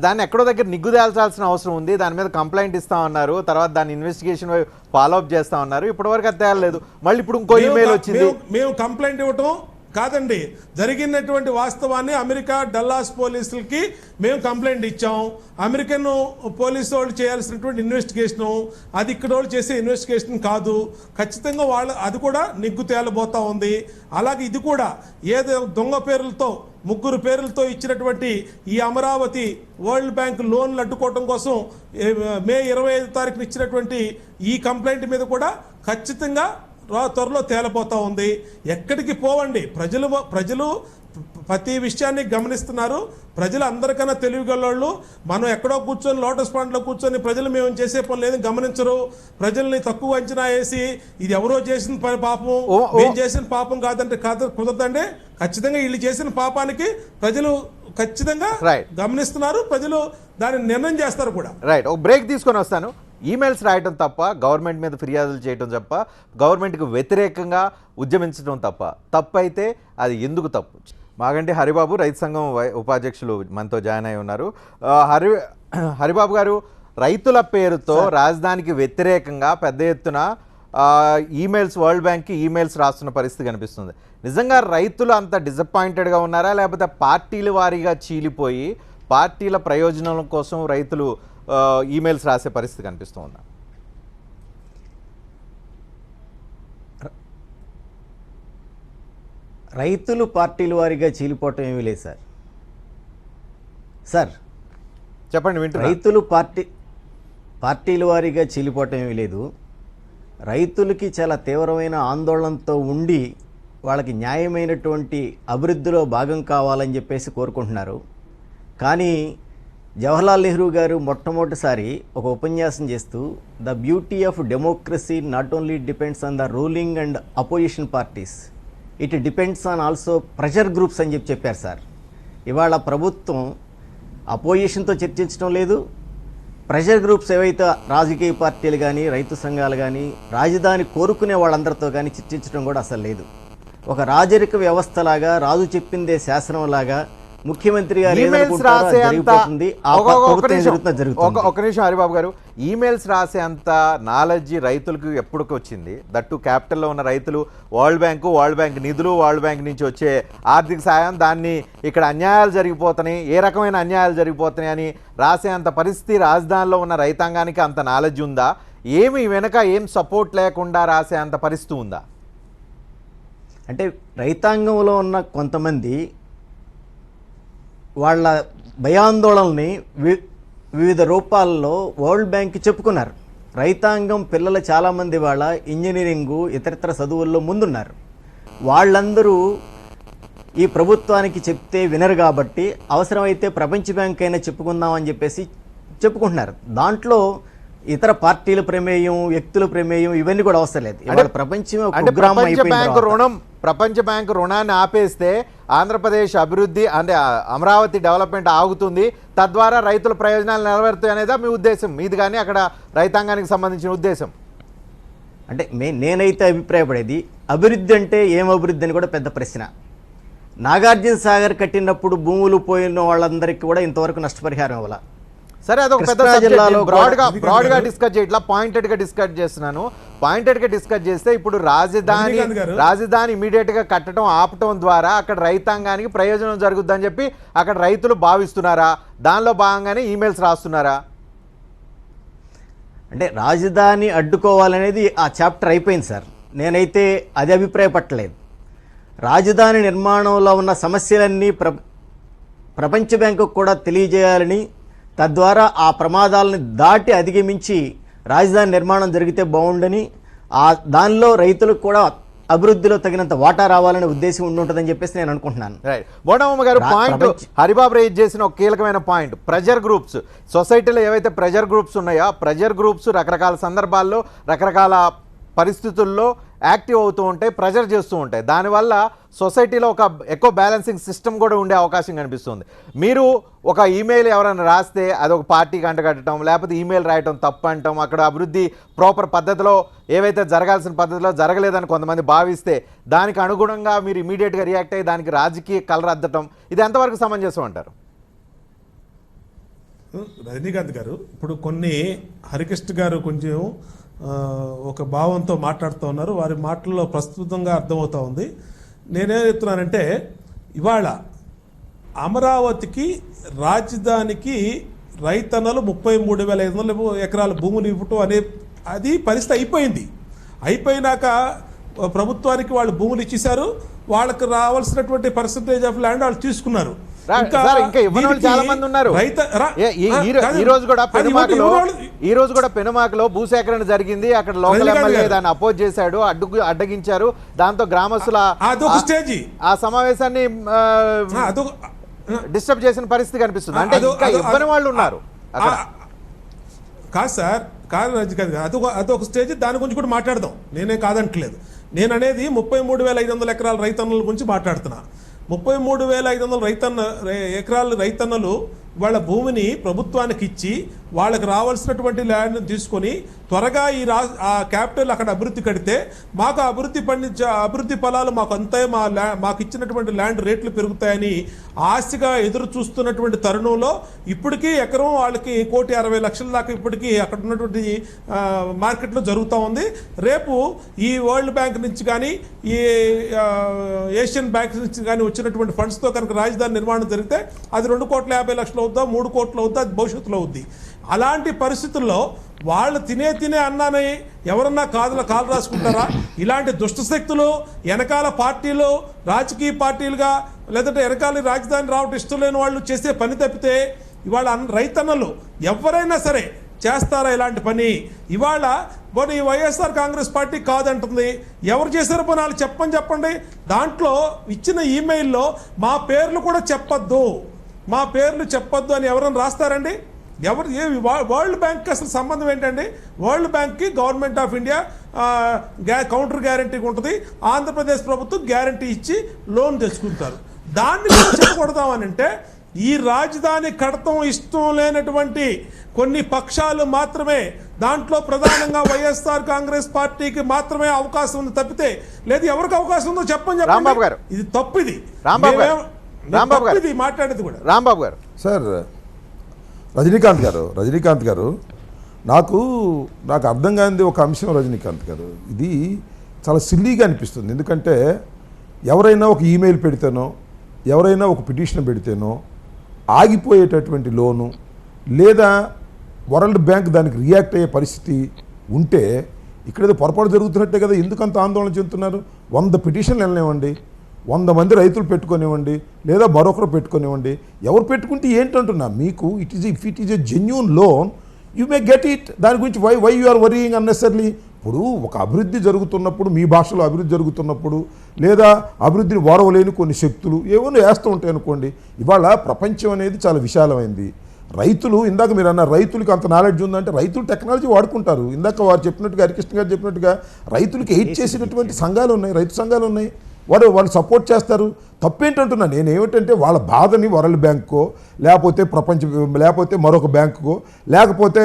దాన్ని ఎక్కడో దగ్గర నిగ్గుదేల్చాల్సిన అవసరం ఉంది. దాని మీద కంప్లైంట్ ఇస్తామన్నారు, తర్వాత దాని ఇన్వెస్టిగేషన్ ఫాలోఅప్ చేస్తామన్నారు. ఇప్పటివరకు అది తేలలేదు. మళ్ళీ ఇప్పుడు ఇంకో ఈమెయిల్ వచ్చింది. మేము కంప్లైంట్ ఇవ్వటం కాదండి, జరిగినటువంటి వాస్తవాన్ని అమెరికా డల్లాస్ పోలీసులకి మేము కంప్లైంట్ ఇచ్చాం. అమెరికన్ పోలీసు వాళ్ళు చేయాల్సినటువంటి ఇన్వెస్టిగేషను అది ఇక్కడ వాళ్ళు చేసే ఇన్వెస్టిగేషన్ కాదు. ఖచ్చితంగా అది కూడా నిగ్గు తేలబోతా ఉంది. అలాగే ఇది కూడా ఏదో దొంగ పేర్లతో 3 పేర్లతో ఇచ్చినటువంటి ఈ అమరావతి వరల్డ్ బ్యాంక్ లోన్లు అడ్డుకోవడం కోసం మే 25 తారీఖున ఇచ్చినటువంటి ఈ కంప్లైంట్ మీద కూడా ఖచ్చితంగా త్వరలో తేలిపోతా ఉంది. ఎక్కడికి పోవండి, ప్రజలు ప్రతి విషయాన్ని గమనిస్తున్నారు. ప్రజలు అందరికన్నా తెలివిగలవాళ్ళు. మనం ఎక్కడో కూర్చొని లోటస్ పాండ్లో కూర్చొని ప్రజలు మేము చేసే పని లేదని గమనించరు. ప్రజల్ని తక్కువ అంచనా వేసి ఇది ఎవరో చేసిన పాపం, మేము చేసిన పాపం కాదంటే కుదరదండి. ఖచ్చితంగా వీళ్ళు చేసిన పాపానికి ప్రజలు ఖచ్చితంగా గమనిస్తున్నారు. ప్రజలు దాన్ని నిర్ణయం చేస్తారు కూడా. రైట్, ఒక బ్రేక్ తీసుకొని వస్తాను. ఈమెయిల్స్ రాయటం తప్ప, గవర్నమెంట్ మీద ఫిర్యాదులు చేయటం తప్ప, గవర్నమెంట్కి వ్యతిరేకంగా ఉద్యమించడం తప్పు అయితే అది ఎందుకు తప్పు? మాగంటి హరిబాబు రైతు సంఘం ఉపాధ్యక్షులు మనతో జాయిన్ అయి ఉన్నారు. హరిబాబు గారు, రైతుల పేరుతో రాజధానికి వ్యతిరేకంగా పెద్ద ఎత్తున ఈమెయిల్స్, వరల్డ్ బ్యాంక్కి ఈమెయిల్స్ రాస్తున్న పరిస్థితి కనిపిస్తుంది. నిజంగా రైతులు అంత డిసప్పాయింటెడ్గా ఉన్నారా, లేకపోతే పార్టీల వారీగా చీలిపోయి పార్టీల ప్రయోజనాల కోసం రైతులు ఈమెయిల్స్ రాసే పరిస్థితి కనిపిస్తూ ఉందా? రైతులు పార్టీల వారీగా చీలిపోవటం ఏమీ లేదు సార్. చెప్పండి, వింటున్నా. రైతులు పార్టీల వారీగా చీలిపోవటం ఏమీ లేదు. రైతులకి చాలా తీవ్రమైన ఆందోళనతో ఉండి వాళ్ళకి న్యాయమైనటువంటి అభివృద్ధిలో భాగం కావాలని చెప్పేసి కోరుకుంటున్నారు. కానీ జవహర్లాల్ నెహ్రూ గారు మొట్టమొదటిసారి ఒక ఉపన్యాసం చేస్తూ the beauty of democracy not only depends on the ruling and opposition parties, it depends on also pressure groups అని చెప్పారు సార్. ఇవాళ ప్రభుత్వం అపోజిషన్తో చర్చించడం లేదు. ప్రెషర్ గ్రూప్స్ ఏవైతే రాజకీయ పార్టీలు కానీ రైతు సంఘాలు కానీ రాజధాని కోరుకునే వాళ్ళందరితో కానీ చర్చించడం కూడా అసలు లేదు. ఒక రాజరిక వ్యవస్థలాగా, రాజు చెప్పిందే శాసనంలాగా ముఖ్యమంత్రి గారు ఒక నిమిషం హరిబాబు గారు, ఈమెయిల్స్ రాసే అంత నాలెడ్జి రైతులకు ఎప్పటికి వచ్చింది? దట్టు క్యాపిటల్లో ఉన్న రైతులు వరల్డ్ బ్యాంక్ నిధులు, వరల్డ్ బ్యాంక్ నుంచి వచ్చే ఆర్థిక సాయం, దాన్ని ఇక్కడ అన్యాయాలు జరిగిపోతున్నాయి, ఏ రకమైన అన్యాయాలు జరిగిపోతున్నాయి అని రాసే అంత పరిస్థితి రాజధానిలో ఉన్న రైతాంగానికి అంత నాలెడ్జ్ ఉందా? ఏమి వెనక ఏం సపోర్ట్ లేకుండా రాసే అంత పరిస్థితి ఉందా? అంటే రైతాంగంలో ఉన్న కొంతమంది వాళ్ళ భయాందోళనని వివిధ రూపాల్లో వరల్డ్ బ్యాంక్కి చెప్పుకున్నారు. రైతాంగం పిల్లలు చాలామంది వాళ్ళ ఇంజనీరింగు ఇతరత్ర చదువుల్లో ముందున్నారు. వాళ్ళందరూ ఈ ప్రభుత్వానికి చెప్తే వినరు కాబట్టి అవసరమైతే ప్రపంచ బ్యాంక్ అయినా చెప్పుకుందామని చెప్పేసి చెప్పుకుంటున్నారు. దాంట్లో ఇతర పార్టీల ప్రమేయం, వ్యక్తుల ప్రమేయం ఇవన్నీ కూడా అవసరం లేదు. ప్రపంచ బ్యాంకు రుణాన్ని ఆపేస్తే ఆంధ్రప్రదేశ్ అభివృద్ధి అంటే అమరావతి డెవలప్మెంట్ ఆగుతుంది, తద్వారా రైతుల ప్రయోజనాలు నెరవేరుతాయి అనేదా మీ ఉద్దేశం? మీది కానీ అక్కడ రైతాంగానికి సంబంధించిన ఉద్దేశం? అంటే నేనైతే అభిప్రాయపడేది అభివృద్ధి అంటే ఏం అభివృద్ధి అని కూడా పెద్ద ప్రశ్న. నాగార్జున సాగర్ కట్టినప్పుడు భూములు పోయిన వాళ్ళందరికీ కూడా ఇంతవరకు నష్టపరిహారం ఇవ్వాల. సరే, అదొక పెద్ద బ్రాడ్గా డిస్కస్ చేయ, ఇట్లా పాయింటెడ్గా డిస్కస్ చేస్తున్నాను. పాయింటెడ్గా డిస్కస్ చేస్తే ఇప్పుడు రాజధాని ఇమీడియట్గా కట్టడం ఆపటం ద్వారా అక్కడ రైతాంగానికి ప్రయోజనం జరుగుద్దని చెప్పి అక్కడ రైతులు భావిస్తున్నారా? దానిలో భాగంగానే ఈమెయిల్స్ రాస్తున్నారా? అంటే రాజధాని అడ్డుకోవాలనేది ఆ చాప్టర్ అయిపోయింది సార్. నేనైతే అది అభిప్రాయపట్టలేదు. రాజధాని నిర్మాణంలో ఉన్న సమస్యలన్నీ ప్రపంచ బ్యాంకుకు కూడా తెలియజేయాలని, తద్వారా ఆ ప్రమాదాలను దాటి అధిగమించి రాజధాని నిర్మాణం జరిగితే బాగుండని, దానిలో రైతులకు కూడా అభివృద్ధిలో తగినంత వాటా రావాలనే ఉద్దేశం ఉంటుందని చెప్పేసి నేను అనుకుంటున్నాను. బోండమ్మ గారు, పాయింట్ హరిబాబు రైజ్ చేసిన ఒక కీలకమైన పాయింట్, ప్రెజర్ గ్రూప్స్. సొసైటీలో ఏవైతే ప్రెజర్ గ్రూప్స్ ఉన్నాయో ఆ ప్రెజర్ గ్రూప్స్ రకరకాల సందర్భాల్లో రకరకాల పరిస్థితుల్లో యాక్టివ్ అవుతూ ఉంటాయి, ప్రెజర్ చేస్తూ ఉంటాయి. దానివల్ల సొసైటీలో ఒక ఎక్కువ బ్యాలెన్సింగ్ సిస్టమ్ కూడా ఉండే అవకాశం కనిపిస్తుంది. మీరు ఒక ఈమెయిల్ ఎవరైనా రాస్తే అది ఒక పార్టీకి అంటగట్టడం, లేకపోతే ఈమెయిల్ రాయటం తప్పు అంటాం, అక్కడ అభివృద్ధి ప్రాపర్ పద్ధతిలో ఏవైతే జరగాల్సిన పద్ధతిలో జరగలేదని కొంతమంది భావిస్తే దానికి అనుగుణంగా మీరు ఇమీడియట్గా రియాక్ట్ అయ్యి దానికి రాజకీయ కలర్ అద్దటం, ఇది ఎంతవరకు సమంజసం అంటారు? రజనీకాంత్ గారు, ఇప్పుడు కొన్ని హరికృష్ణ గారు కొంచెం ఒక భావంతో మాట్లాడుతూ ఉన్నారు. వారి మాటల్లో ప్రస్తుతంగా అర్థమవుతా ఉంది. నేనేం చెప్తున్నానంటే, ఇవాళ అమరావతికి రాజధానికి రైతన్నలు 33,500 ఎకరాల భూములు ఇవ్వటం అనే అది పరిస్థితి అయిపోయింది. అయిపోయినాక ప్రభుత్వానికి వాళ్ళు భూములు ఇచ్చేశారు. వాళ్ళకి రావాల్సినటువంటి పర్సంటేజ్ ఆఫ్ ల్యాండ్ వాళ్ళు తీసుకున్నారు. ఇంకా ఇవ్వని వాళ్ళు చాలా మంది ఉన్నారు. ఈ రోజు కూడా పెనుమాకలో భూసేకరణ జరిగింది. అక్కడ లోకల్ ఎమ్మెల్యే దాన్ని అపోజ్ చేశాడు, అడ్డగించారు. దాంతో గ్రామస్తుల ఆ సమావేశాన్ని డిస్టర్బ్ చేసిన పరిస్థితి కనిపిస్తుంది. అంటే ఇంకా ఇవ్వని వాళ్ళు ఉన్నారు. కాదు సార్, కాదు రజనీకాంత్ గారు, అదొక స్టేజ్. దాని గురించి కూడా మాట్లాడదాం, నేనే కాదంటలేదు. నేను అనేది 33,500 ఎకరాల రైతన్నుల గురించి మాట్లాడుతున్నా. 33,500 ఎకరాల రైతన్నలు వాళ్ళ భూమిని ప్రభుత్వానికి ఇచ్చి వాళ్ళకి రావాల్సినటువంటి ల్యాండ్ తీసుకొని త్వరగా ఆ క్యాపిటల్ అక్కడ అభివృద్ధి కడితే మాకు అభివృద్ధి ఫలాలు మాకు అంతే, మాకు ఇచ్చినటువంటి ల్యాండ్ రేట్లు పెరుగుతాయని ఆశగా ఎదురు చూస్తున్నటువంటి తరుణంలో ఇప్పటికీ ఎకరం వాళ్ళకి 1,60,00,000 దాకా ఇప్పటికీ అక్కడ ఉన్నటువంటి మార్కెట్లో జరుగుతూ ఉంది. రేపు ఈ వరల్డ్ బ్యాంక్ నుంచి కానీ ఈ ఏషియన్ బ్యాంక్ నుంచి కానీ వచ్చినటువంటి ఫండ్స్తో కనుక రాజధాని నిర్మాణం జరిగితే అది 2,50,00,000 అవుద్దా, 3 కోట్లు అవుద్దా, అది భవిష్యత్తులో అవుద్ది. అలాంటి పరిస్థితుల్లో వాళ్ళు తినే అన్నాని ఎవరన్నా కాలు రాసుకుంటారా? ఇలాంటి దుష్టశక్తులు వెనకాల పార్టీలు, రాజకీయ పార్టీలుగా, లేదంటే వెనకాల రాజధాని రావటం ఇష్టం లేని వాళ్ళు చేసే పని తప్పితే ఇవాళ రైతన్నలు ఎవరైనా సరే చేస్తారా ఇలాంటి పని? ఇవాళ పోనీ వైఎస్ఆర్ కాంగ్రెస్ పార్టీ కాదంటుంది. ఎవరు చేశారో పోనీ వాళ్ళు చెప్పండి. దాంట్లో ఇచ్చిన ఈమెయిల్లో మా పేర్లు కూడా చెప్పొద్దు, మా పేర్లు చెప్పొద్దు అని ఎవరైనా రాస్తారండి? వరల్డ్ బ్యాంక్కి అసలు సంబంధం ఏంటండి? వరల్డ్ బ్యాంక్కి గవర్నమెంట్ ఆఫ్ ఇండియా కౌంటర్ గ్యారంటీగా ఉంటుంది. ఆంధ్రప్రదేశ్ ప్రభుత్వం గ్యారంటీ ఇచ్చి లోన్ తెచ్చుకుంటారు. దాన్ని చెప్పకూడదామనంటే ఈ రాజధాని కడతం ఇష్టం లేనటువంటి కొన్ని పక్షాలు మాత్రమే, దాంట్లో ప్రధానంగా వైఎస్ఆర్ కాంగ్రెస్ పార్టీకి మాత్రమే అవకాశం ఉంది తప్పితే లేదు ఎవరికి అవకాశం ఉందో చెప్పండి. ఇది తప్పు. ఇది మాట్లాడేది కూడా. రాంబాబు గారు, సార్ రజనీకాంత్ గారు నాకు అర్థం కానిది ఒక అంశం. రజనీకాంత్ గారు, ఇది చాలా సిల్లీగా అనిపిస్తుంది. ఎందుకంటే ఎవరైనా ఒక ఈమెయిల్ పెడితేనో, ఎవరైనా ఒక పిటిషన్ పెడితేనో ఆగిపోయేటటువంటి లోను, లేదా వరల్డ్ బ్యాంక్ దానికి రియాక్ట్ అయ్యే పరిస్థితి ఉంటే ఇక్కడేదో పొరపాటు జరుగుతున్నట్టే కదా. ఎందుకంత ఆందోళన చెందుతున్నారు? 100 పిటిషన్లు వెళ్ళనివ్వండి, 100 మంది రైతులు పెట్టుకొనివ్వండి, లేదా మరొకరు పెట్టుకొనివ్వండి. ఎవరు పెట్టుకుంటే ఏంటంటున్నా మీకు if it is a genuine loan you may get it. దాని గురించి why you are worrying unnecessarily. ఇప్పుడు ఒక అభివృద్ధి జరుగుతున్నప్పుడు, మీ భాషలో అభివృద్ధి జరుగుతున్నప్పుడు, లేదా అభివృద్ధిని వారవలేని కొన్ని శక్తులు ఏమో వేస్తూ ఉంటాయి అనుకోండి. ఇవాళ ప్రపంచం అనేది చాలా విశాలమైంది. రైతులు, ఇందాక మీరు అన్న రైతులకి అంత నాలెడ్జ్ ఉందంటే రైతులు టెక్నాలజీ వాడుకుంటారు. ఇందాక వారు చెప్పినట్టుగా, హరికృష్ణ గారు చెప్పినట్టుగా రైతులకి ఎయిడ్ చేసేటటువంటి సంఘాలు ఉన్నాయి, రైతు సంఘాలు ఉన్నాయి. వాళ్ళు సపోర్ట్ చేస్తారు. తప్పేంటంటున్నా నేను ఏమిటంటే వాళ్ళ బాధని వరల్డ్ బ్యాంక్కో, లేకపోతే మరొక బ్యాంకుకో, లేకపోతే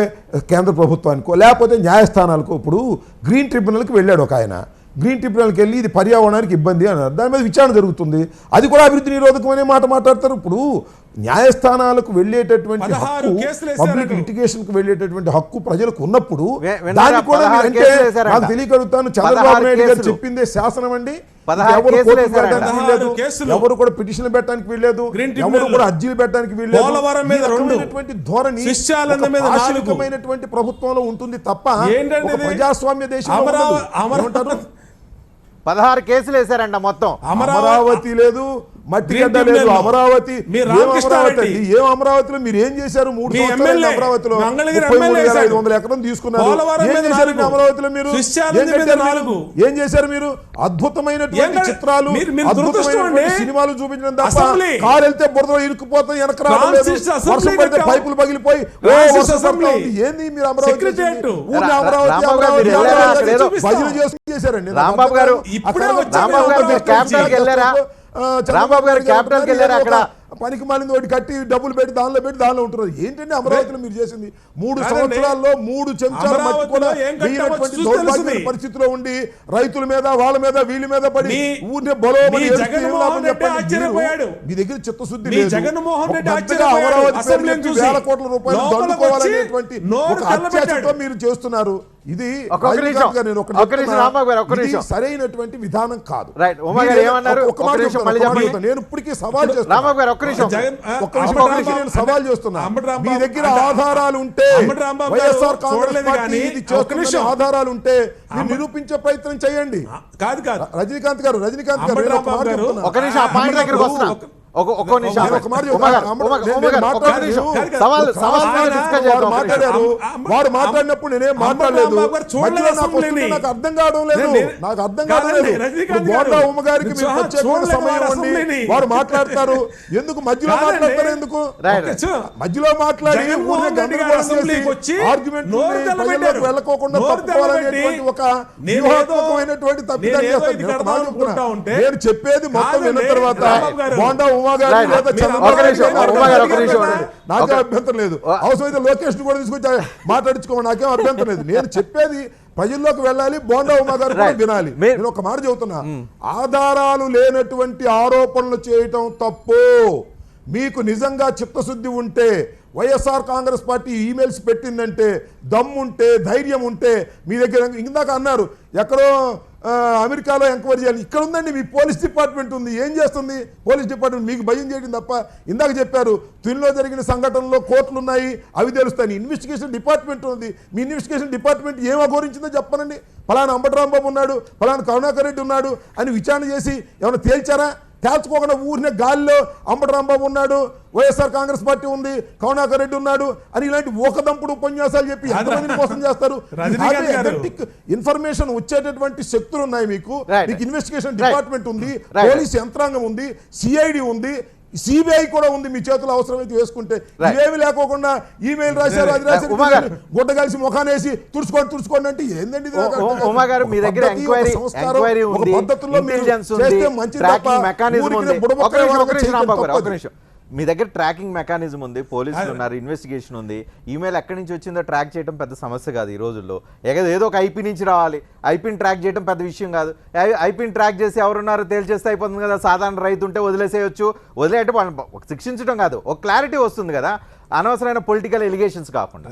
కేంద్ర ప్రభుత్వానికో, లేకపోతే న్యాయస్థానాలకో. ఇప్పుడు గ్రీన్ ట్రిబ్యునల్కి వెళ్ళాడు ఒక ఆయన. గ్రీన్ ట్రిబ్యునల్కి వెళ్ళి ఇది పర్యావరణానికి ఇబ్బంది అన్నారు. దాని మీద విచారణ జరుగుతుంది. అది కూడా అభివృద్ధి నిరోధకం అనే మాట మాట్లాడతారు. ఇప్పుడు న్యాయస్థానాలకు వెళ్ళేటటువంటి హక్కు, పబ్లిక్ లిటిగేషన్కి వెళ్ళేటటువంటి హక్కు ప్రజలకు ఉన్నప్పుడు దాన్ని కూడా అంటే నాకు తెలియగలుగుతాను. చంద్రబాబు నాయుడు గారు చెప్పిందే శాసనం అండి. ఎవరు కూడా పిటిషన్లు పెట్టడానికి వీల్లేదు, ఎవరు కూడా అర్జీలు పెట్టడానికి వీల్లేదు. ధోరణి ఆశికమైనటువంటి ప్రభుత్వంలో ఉంటుంది తప్ప ప్రజాస్వామ్య దేశంలో 16 కేసులు వేశారంట మొత్తం. అమరావతి లేదు, మట్టిగడ్డ లేదు. అమరావతి ఏం అమరావతిలో మీరు ఏం చేశారు? 3 సంవత్సరాలు అమరావతిలో 33,500 ఎకరం తీసుకున్నారు. ఏం చేశారు అమరావతిలో? మీరు ఏం చేశారు? మీరు అద్భుతమైన చిత్రాలు, అద్భుతమైన సినిమాలు చూపించడం తప్ప కారు వెళ్తే బురదలో ఇరుక్కుపోతాం, వెనక రావట్లేదు, వర్షం పడితే పైపులు పగిలిపోయి ఏంది మీరు అమరావతి భజన చేశారండి. రాంబాబు గారు క్యాపిటల్కి వెళ్ళారా? అక్కడ పనికి మాలింది ఒకటి కట్టి డబ్బులు పెట్టి దానిలో ఉంటున్నారు. ఏంటంటే అమరావతిలో మీరు చేసింది 3 సంవత్సరాల్లో 3 చెంచాల మట్టి కూడా వేయనటువంటి దౌర్భాగ్య పరిస్థితిలో ఉండి రైతుల మీద వాళ్ళ మీద వీళ్ళ మీద పడి ఊరినే బలోమని మీ దగ్గర చిత్తశుద్ధి లేదు. అమరావతి వేల కోట్ల రూపాయలు దండుకోవాలనేటువంటి ఒక అత్యాశతో మీరు చేస్తున్నారు. ఇది సరైనటువంటి విధానం కాదు. నేను ఇప్పటికీ సవాల్ చేస్తున్నా, మీ దగ్గర ఆధారాలు ఉంటే వైఎస్ఆర్ కాంగ్రెస్ పార్టీ ఇది చేస్తున్న ఆధారాలు ఉంటే మీరు నిరూపించే ప్రయత్నం చేయండి. రజనీకాంత్ గారు మాట్లాడారు. వారు మాట్లాడినప్పుడు నేనేం మాట్లాడలేదు. నాకు అర్థం కావడం లేదు. బోండా ఉమ్మ గారికి మీరు ప్రత్యేకమైన సమయం ఇవ్వండి. వారు మాట్లాడతారు. ఎందుకు మధ్యలో మాట్లాడతారు? ఎందుకు మధ్యలో మాట్లాడి ఆర్గ్యుమెంట్ వెళ్ళకోకుండా తప్పుకోవాలనేటువంటి ఒక వ్యూహాత్మకమైనటువంటి తప్పిదాన్ని చేస్తారు. నేను చెప్పేది మొత్తం విన్న తర్వాత బోండా ఉమ్మ గారి నాకేం అభ్యంతరం లేదు. అవసరమైతే లోకేష్ కూడా తీసుకొచ్చి మాట్లాడించుకోమని నాకేం అభ్యంతరం లేదు. నేను చెప్పేది ప్రజల్లోకి వెళ్ళాలి. బోండా ఉమ్మ గారు కూడా వినాలి. నేను ఒక మాట చెబుతున్నా, ఆధారాలు లేనటువంటి ఆరోపణలు చేయటం తప్పు. మీకు నిజంగా చిత్తశుద్ధి ఉంటే, వైఎస్ఆర్ కాంగ్రెస్ పార్టీ ఈమెయిల్స్ పెట్టిందంటే, దమ్ముంటే, ధైర్యం ఉంటే మీ దగ్గర, ఇందాక అన్నారు ఎక్కడో అమెరికాలో ఎంక్వైరీ చేయాలి. ఇక్కడ ఉందండి మీ పోలీస్ డిపార్ట్మెంట్ ఉంది. ఏం చేస్తుంది పోలీస్ డిపార్ట్మెంట్? మీకు భయం చేయడం తప్ప. ఇందాక చెప్పారు తునిలో జరిగిన సంఘటనలో కోర్టులు ఉన్నాయి, అవి తెలుస్తాయి. ఇన్వెస్టిగేషన్ డిపార్ట్మెంట్ ఉంది. మీ ఇన్వెస్టిగేషన్ డిపార్ట్మెంట్ ఏం అఘోరించిందో చెప్పనండి. ఫలానా అంబటి రాంబాబు ఉన్నాడు, ఫలానా కరుణాకర్ రెడ్డి ఉన్నాడు అని విచారణ చేసి ఏమైనా తేల్చారా? తేల్చుకోకుండా ఊరినే గాలిలో అంబటి రాంబాబు ఉన్నాడు, వైఎస్ఆర్ కాంగ్రెస్ పార్టీ ఉంది, కరుణాకర్ రెడ్డి ఉన్నాడు అని ఇలాంటి ఓకదంపుడు ఉపన్యాసాలు చెప్పి ఎంతమందిని మోసం చేస్తారు? ఇన్ఫర్మేషన్ వచ్చేటటువంటి శక్తులు ఉన్నాయి మీకు. మీకు ఇన్వెస్టిగేషన్ డిపార్ట్మెంట్ ఉంది, పోలీస్ యంత్రాంగం ఉంది, సిఐడి ఉంది, సిబిఐ కూడా ఉంది. మీ చేతులు అవసరమైతే వేసుకుంటే ఇవేమి లేకోకుండా ఈమెయిల్ రాశారు, అది రాశారు, గుడ్డ కలిసి ముఖానేసి తుడుచుకోండి అంటే ఏందండి? పద్ధతుల్లో చేస్తే మంచిది తప్ప మీ దగ్గర ట్రాకింగ్ మెకానిజం ఉంది, పోలీసులు ఉన్నారు, ఇన్వెస్టిగేషన్ ఉంది. ఈమెయిల్ ఎక్కడి నుంచి వచ్చిందో ట్రాక్ చేయడం పెద్ద సమస్య కాదు ఈ రోజుల్లో. ఏదో ఒక ఐపీ నుంచి రావాలి. ఐపీని ట్రాక్ చేయడం పెద్ద విషయం కాదు. ఐపీని ట్రాక్ చేసి ఎవరున్నారో తేల్చేస్తే అయిపోతుంది కదా. సాధారణ రైతు ఉంటే వదిలేసేయచ్చు. వదిలేఅంటే వాళ్ళని శిక్షించడం కాదు, ఒక క్లారిటీ వస్తుంది కదా, అనవసరమైన పొలిటికల్ ఎలిగేషన్స్ కాకుండా.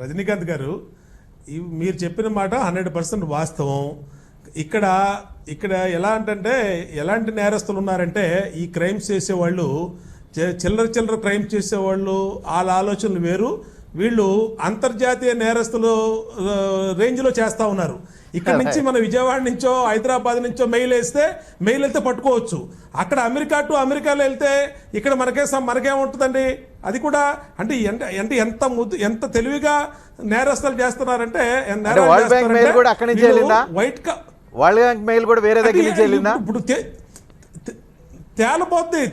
రజనీకాంత్ గారు, మీరు చెప్పిన మాట 100% వాస్తవం. ఇక్కడ ఎలాంటి నేరస్తులు ఉన్నారంటే, ఈ క్రైమ్స్ చేసేవాళ్ళు, చిల్లర క్రైమ్స్ చేసేవాళ్ళు, వాళ్ళ ఆలోచనలు వేరు. వీళ్ళు అంతర్జాతీయ నేరస్తులు రేంజ్లో చేస్తూ ఉన్నారు. ఇక్కడ నుంచి మన విజయవాడ నుంచో హైదరాబాద్ నుంచో మెయిల్ వెళ్తే పట్టుకోవచ్చు. అక్కడ అమెరికాలో వెళ్తే ఇక్కడ మనకేముంటుందండి? అది కూడా అంటే ఎంత తెలివిగా నేరస్తులు చేస్తున్నారంటే, వైట్ వరల్డ్ బ్యాంక్ మెయిల్ కూడా వేరే దగ్గర నుంచి వెళ్ళిందా? ఇప్పుడు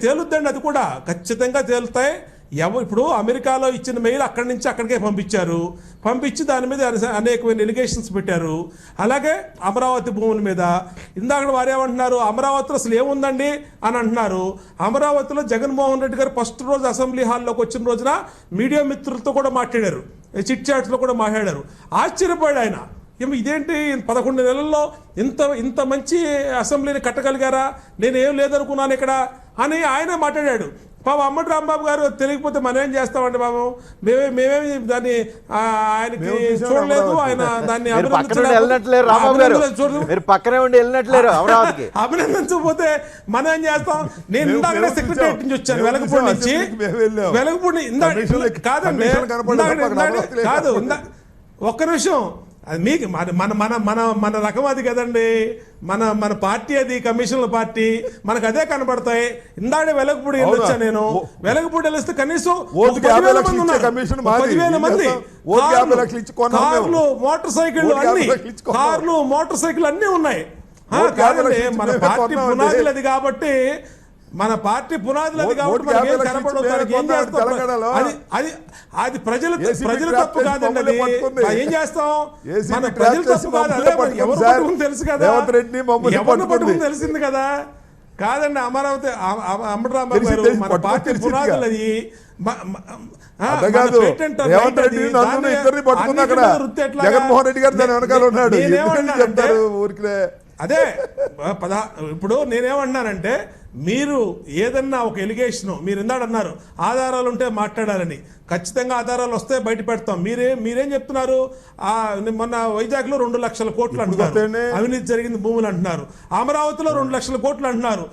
తేలుద్దండి. అది కూడా ఖచ్చితంగా తేలుతాయి. ఇప్పుడు అమెరికాలో ఇచ్చిన మెయిల్ అక్కడి నుంచి అక్కడికే పంపించి దాని మీద అనేకమైన ఎలిగేషన్స్ పెట్టారు. అలాగే అమరావతి భూముల మీద ఇందాక వారు ఏమంటున్నారు, అమరావతిలో అసలు ఏముందండి అని అంటున్నారు. అమరావతిలో జగన్మోహన్ రెడ్డి గారు ఫస్ట్ రోజు అసెంబ్లీ హాల్లోకి వచ్చిన రోజున మీడియా మిత్రులతో కూడా మాట్లాడారు, చిట్ చాట్స్లో కూడా మాట్లాడారు. ఆశ్చర్యపోయాడు ఆయన. ఇదేంటి 11 నెలల్లో ఇంత మంచి అసెంబ్లీని కట్టగలిగారా? నేనేం లేదనుకున్నాను ఇక్కడ అని ఆయన మాట్లాడాడు. బాబు అంబటి రాంబాబు గారు తెలియకపోతే మనం ఏం చేస్తామండి బాబు? మేమేమి దాన్ని ఆయనకి చూడలేదు. ఆయన దాన్ని అభినందించకపోతే మనం ఏం చేస్తాం? నేను ఇందాకనే సెక్రటరియట్ నుంచి వచ్చాను, వెలగపూడి నుంచి. కాదండి, కాదు, ఒక్క నిమిషం. అది మీకు మన రకం అది కదండి. మన పార్టీ అది, కమిషన్ల పార్టీ. మనకు అదే కనబడతాయి. ఇందాడే వెలగపూడి వెళ్ళొచ్చా నేను. వెలగపూడి వెళ్ళొస్తే కనీసం 10,000 మంది ఉన్నారు. 10,000 మంది. కార్లు మోటార్ సైకిల్ అన్నీ ఉన్నాయి. కాదండి, మన పార్టీ పునాదులు అది కాబట్టి మనకి ఏం కనపడదు. ఏం చేస్తాం? అది ప్రజల తప్పు కాదండి. అది ఏం చేస్తాం? మన ప్రజల తప్పు కాదు. అదే ఎవరు పట్టుకుని తెలుసు కదా, ఎవరిని పట్టుకుని తెలిసింది కదా. కాదండి అమరావతి అంబటి రాంబాబు తెలిసి గారు తెలిసి మన పట్టుకొని పార్టీ తెలిసిందిగా. పునాదులు అది అదే కాదు, రేవంత్ రెడ్డి నన్ను ఇద్దరిని పట్టుకున్నా అక్కడ జగన్మోహన్ రెడ్డి గారు దాని వెనకాల ఉన్నాడు. ఎందుకని చెప్తారు ఊరికే? అదే ఇప్పుడు నేనేమన్నానంటే మీరు ఏదన్నా ఒక ఎలిగేషన్ మీరు ఇందాడన్నారు ఆధారాలు ఉంటే మాట్లాడాలని, ఖచ్చితంగా ఆధారాలు వస్తే బయట పెడతాం. మీరేం చెప్తున్నారు? మొన్న వైజాగ్లో 2 లక్షల కోట్లు అంటున్నారు, అవినీతి జరిగింది భూములు అంటున్నారు. అమరావతిలో 2 లక్షల కోట్లు అంటున్నారు,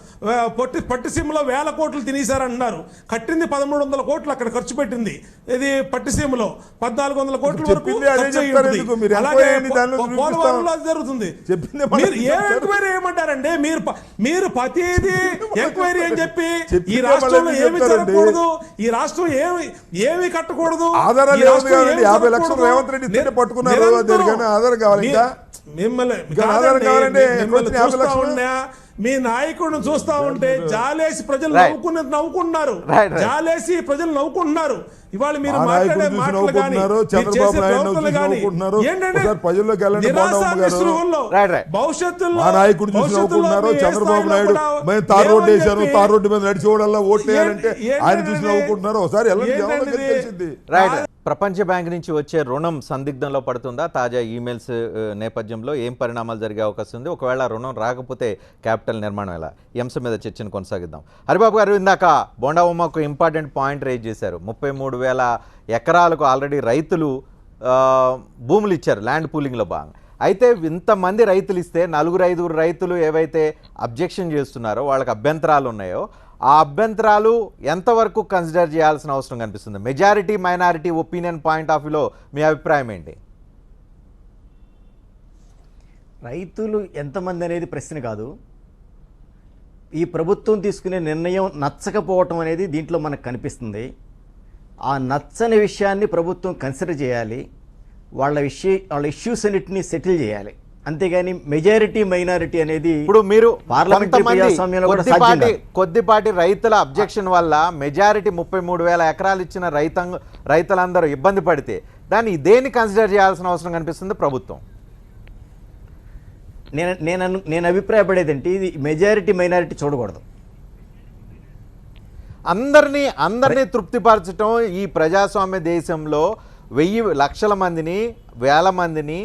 పట్టిసీమలో 1000 కోట్లు తినేశారంటున్నారు. కట్టింది 1300 కోట్లు అక్కడ ఖర్చు పెట్టింది. ఇది పట్టిసీమలో 1400 కోట్ల వరకు అలాగే పోలవరంలో జరుగుతుంది. మీరు ఏ ఎంక్వైరీ ఏమంటారండి? మీరు ప్రతిదీ ఎంక్వైరీ అని చెప్పి ఈ రాష్ట్రంలో ఏమి జరగకూడదు, ఈ రాష్ట్రం ఏమి కట్టకూడదు, ఆధారాలు 50 లక్షలు రేవంత్ రెడ్డి ఇస్తే పట్టుకున్నారు. ఆధారం కావాలి, మిమ్మల్ని చూస్తా ఉన్నా మీ నాయకుడిని చూస్తా ఉంటే జాలేసి ప్రజలు నవ్వుకుంటున్నారు. జాలేసి ప్రజలు నవ్వుకుంటున్నారు. ఇవాళ మీరు మాట్లాడే మాటలు కానీ చంద్రబాబు నాయుడు కానీ ఏంటంటే భవిష్యత్తులో నాయకుడు చూసి నవ్వుకుంటున్నారు. చంద్రబాబు నాయుడు మేము తార్ రోడ్డు వేశాను, తార్ రోడ్డు మీద నడిచి ఓడల్లా ఓట్లేయాలంటే ఆయన చూసి నవ్వుకుంటున్నారు. ఒకసారి తెలిసింది. ప్రపంచ బ్యాంక్ నుంచి వచ్చే రుణం సందిగ్ధంలో పడుతుందా? తాజా ఈమెయిల్స్ నేపథ్యంలో ఏం పరిణామాలు జరిగే అవకాశం ఉంది? ఒకవేళ రుణం రాకపోతే క్యాపిటల్ నిర్మాణం ఎలా? ఈ అంశం మీద చర్చను కొనసాగిద్దాం. హరిబాబు గారు ఇందాక బోండా ఉమ్మ ఒక ఇంపార్టెంట్ పాయింట్ రేజ్ చేశారు. 33,000 ఎకరాలకు ఆల్రెడీ రైతులు భూములు ఇచ్చారు ల్యాండ్ పూలింగ్లో భాగంగా. అయితే ఇంతమంది రైతులు ఇస్తే 4-5 రైతులు ఏవైతే అబ్జెక్షన్ చేస్తున్నారో, వాళ్ళకి అభ్యంతరాలు ఉన్నాయో, ఆ అభ్యంతరాలు ఎంతవరకు కన్సిడర్ చేయాల్సిన అవసరం కనిపిస్తుంది? Majority minority opinion point of వ్యూలో మీ అభిప్రాయం ఏంటి? రైతులు ఎంతమంది అనేది ప్రశ్న కాదు. ఈ ప్రభుత్వం తీసుకునే నిర్ణయం నచ్చకపోవటం అనేది దీంట్లో మనకు కనిపిస్తుంది. ఆ నచ్చని విషయాన్ని ప్రభుత్వం కన్సిడర్ చేయాలి, వాళ్ళ ఇష్యూస్ అన్నిటిని సెటిల్ చేయాలి. అంతేగాని మెజారిటీ మైనారిటీ అనేది ఇప్పుడు మీరు పార్లమెంటరీ ప్రజాస్వామ్యంలో కూడా సాధ్యం కాదు. కొద్దిపాటి రైతుల అబ్జెక్షన్ వల్ల మెజారిటీ 33,000 ఎకరాలు ఇచ్చిన రైతులందరూ ఇబ్బంది పడితే దాన్ని దేన్ని కన్సిడర్ చేయాల్సిన అవసరం కనిపిస్తుంది ప్రభుత్వం? నేను అభిప్రాయపడేది అంటే ఇది మెజారిటీ మైనారిటీ చూడకూడదు. అందరినీ తృప్తిపరచడం ఈ ప్రజాస్వామ్య దేశంలో 1,000 లక్షల మందిని, 1000 మందిని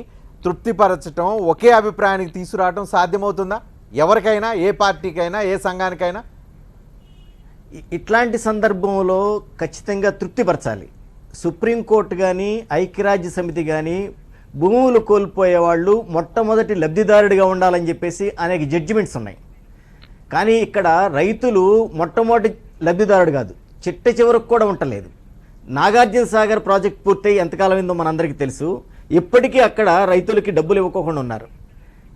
తృప్తిపరచడం, ఒకే అభిప్రాయానికి తీసుకురావడం సాధ్యమవుతుందా? ఎవరికైనా, ఏ పార్టీకైనా, ఏ సంఘానికైనా? ఇట్లాంటి సందర్భంలో ఖచ్చితంగా తృప్తిపరచాలి. సుప్రీంకోర్టు కానీ ఐక్యరాజ్య సమితి కానీ భూములు కోల్పోయే వాళ్ళు మొట్టమొదటి లబ్ధిదారుడిగా ఉండాలని చెప్పేసి అనేక జడ్జిమెంట్స్ ఉన్నాయి. కానీ ఇక్కడ రైతులు మొట్టమొదటి లబ్ధిదారుడు కాదు, చిట్ట చివరకు కూడా ఉండలేదు. నాగార్జున సాగర్ ప్రాజెక్ట్ పూర్తయి ఎంతకాలం అయిందో మనందరికీ తెలుసు. ఇప్పటికీ అక్కడ రైతులకి డబ్బులు ఇవ్వకుండా ఉన్నారు.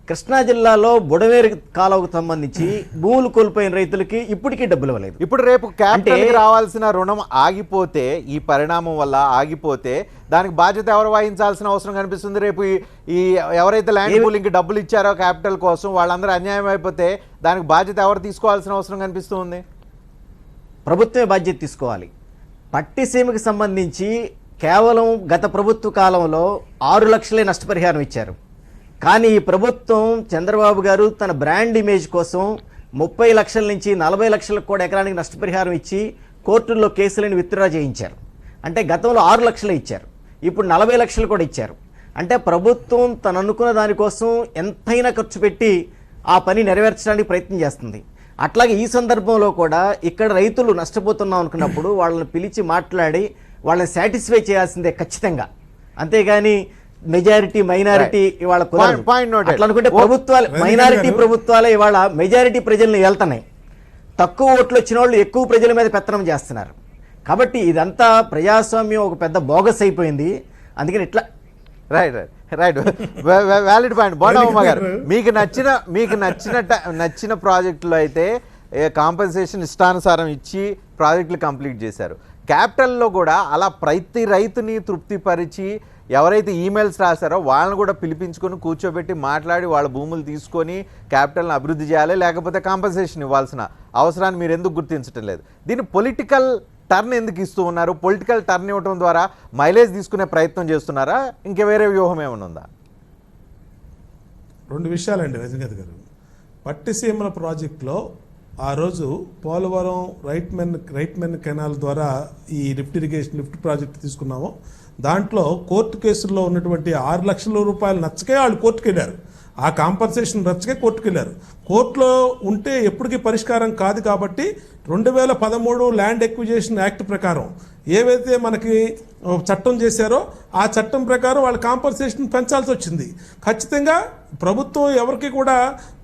కృష్ణా జిల్లాలో బుడమేరు కాలువకు సంబంధించి భూములు కోల్పోయిన రైతులకి ఇప్పటికీ డబ్బులు ఇవ్వలేదు. ఇప్పుడు రేపు క్యాపిటల్కి రావాల్సిన రుణం ఆగిపోతే, ఈ పరిణామం వల్ల ఆగిపోతే దానికి బాధ్యత ఎవరు వహించాల్సిన అవసరం కనిపిస్తుంది? రేపు ఈ ఎవరైతే ల్యాండ్ పూలింగ్కి డబ్బులు ఇచ్చారో క్యాపిటల్ కోసం, వాళ్ళందరూ అన్యాయం అయిపోతే దానికి బాధ్యత ఎవరు తీసుకోవాల్సిన అవసరం కనిపిస్తుంది? ప్రభుత్వమే బాధ్యత తీసుకోవాలి. పట్టిసీమకి సంబంధించి కేవలం గత ప్రభుత్వ కాలంలో 6 లక్షలే నష్టపరిహారం ఇచ్చారు. కానీ ఈ ప్రభుత్వం చంద్రబాబు గారు తన బ్రాండ్ ఇమేజ్ కోసం 30 లక్షల నుంచి 40 లక్షలకు కూడా ఎకరానికి నష్టపరిహారం ఇచ్చి కోర్టుల్లో కేసులను విత్డ్రా చేయించారు. అంటే గతంలో 6 లక్షలే ఇచ్చారు, ఇప్పుడు 40 లక్షలు కూడా ఇచ్చారు. అంటే ప్రభుత్వం తను అనుకున్న దానికోసం ఎంతైనా ఖర్చు పెట్టి ఆ పని నెరవేర్చడానికి ప్రయత్నం చేస్తుంది. అట్లాగే ఈ సందర్భంలో కూడా ఇక్కడ రైతులు నష్టపోతున్నాం అనుకున్నప్పుడు వాళ్ళని పిలిచి మాట్లాడి వాళ్ళని సాటిస్ఫై చేయాల్సిందే ఖచ్చితంగా. అంతేగాని మెజారిటీ మైనారిటీ ఇవాళ అట్లా అనుకుంటే ప్రభుత్వాలు మైనారిటీ ప్రభుత్వాలే ఇవాళ మెజారిటీ ప్రజల్ని వెళ్తున్నాయి. తక్కువ ఓట్లు వచ్చిన వాళ్ళు ఎక్కువ ప్రజల మీద పెత్తనం చేస్తున్నారు. కాబట్టి ఇదంతా ప్రజాస్వామ్యం ఒక పెద్ద బోగస్ అయిపోయింది. అందుకని ఇట్లా రైట్ వ్యాలిడ్ పాయింట్. బోండా ఉమ్మ గారు, మీకు నచ్చిన ప్రాజెక్టులో అయితే కాంపెన్సేషన్ ఇష్టానుసారం ఇచ్చి ప్రాజెక్టులు కంప్లీట్ చేశారు. క్యాపిటల్లో కూడా అలా ప్రతి రైతుని తృప్తిపరిచి ఎవరైతే ఈమెయిల్స్ రాశారో వాళ్ళని కూడా పిలిపించుకొని కూర్చోబెట్టి మాట్లాడి వాళ్ళ భూములు తీసుకొని క్యాపిటల్ని అభివృద్ధి చేయాలి, లేకపోతే కాంపెన్సేషన్ ఇవ్వాల్సిన అవసరాన్ని మీరు ఎందుకు గుర్తించడం లేదు? దీన్ని పొలిటికల్ టర్న్ ఎందుకు ఇస్తూ ఉన్నారు? పొలిటికల్ టర్న్ ఇవ్వడం ద్వారా మైలేజ్ తీసుకునే ప్రయత్నం చేస్తున్నారా? ఇంకా వేరే వ్యూహం ఏమైనా ఉందా? 2 విషయాలండి రజనీకాంత్ గారు. పట్టిసీమల ప్రాజెక్టులో ఆ రోజు పోలవరం రైట్ మెన్ కెనాల్ ద్వారా ఈ లిఫ్ట్ ప్రాజెక్ట్ తీసుకున్నామో దాంట్లో కోర్టు కేసుల్లో ఉన్నటువంటి 6 లక్షల రూపాయలు నచ్చకే వాళ్ళు కోర్టుకు వెళ్ళారు. ఆ కాంపన్సేషన్ నచ్చకే కోర్టుకు వెళ్ళారు. కోర్టులో ఉంటే ఎప్పటికీ పరిష్కారం కాదు కాబట్టి 2013 ల్యాండ్ ఎక్విజిషన్ యాక్ట్ ప్రకారం ఏవైతే మనకి చట్టం చేశారో ఆ చట్టం ప్రకారం వాళ్ళ కాంపన్సేషన్ పెంచాల్సి వచ్చింది. ఖచ్చితంగా ప్రభుత్వం ఎవరికి కూడా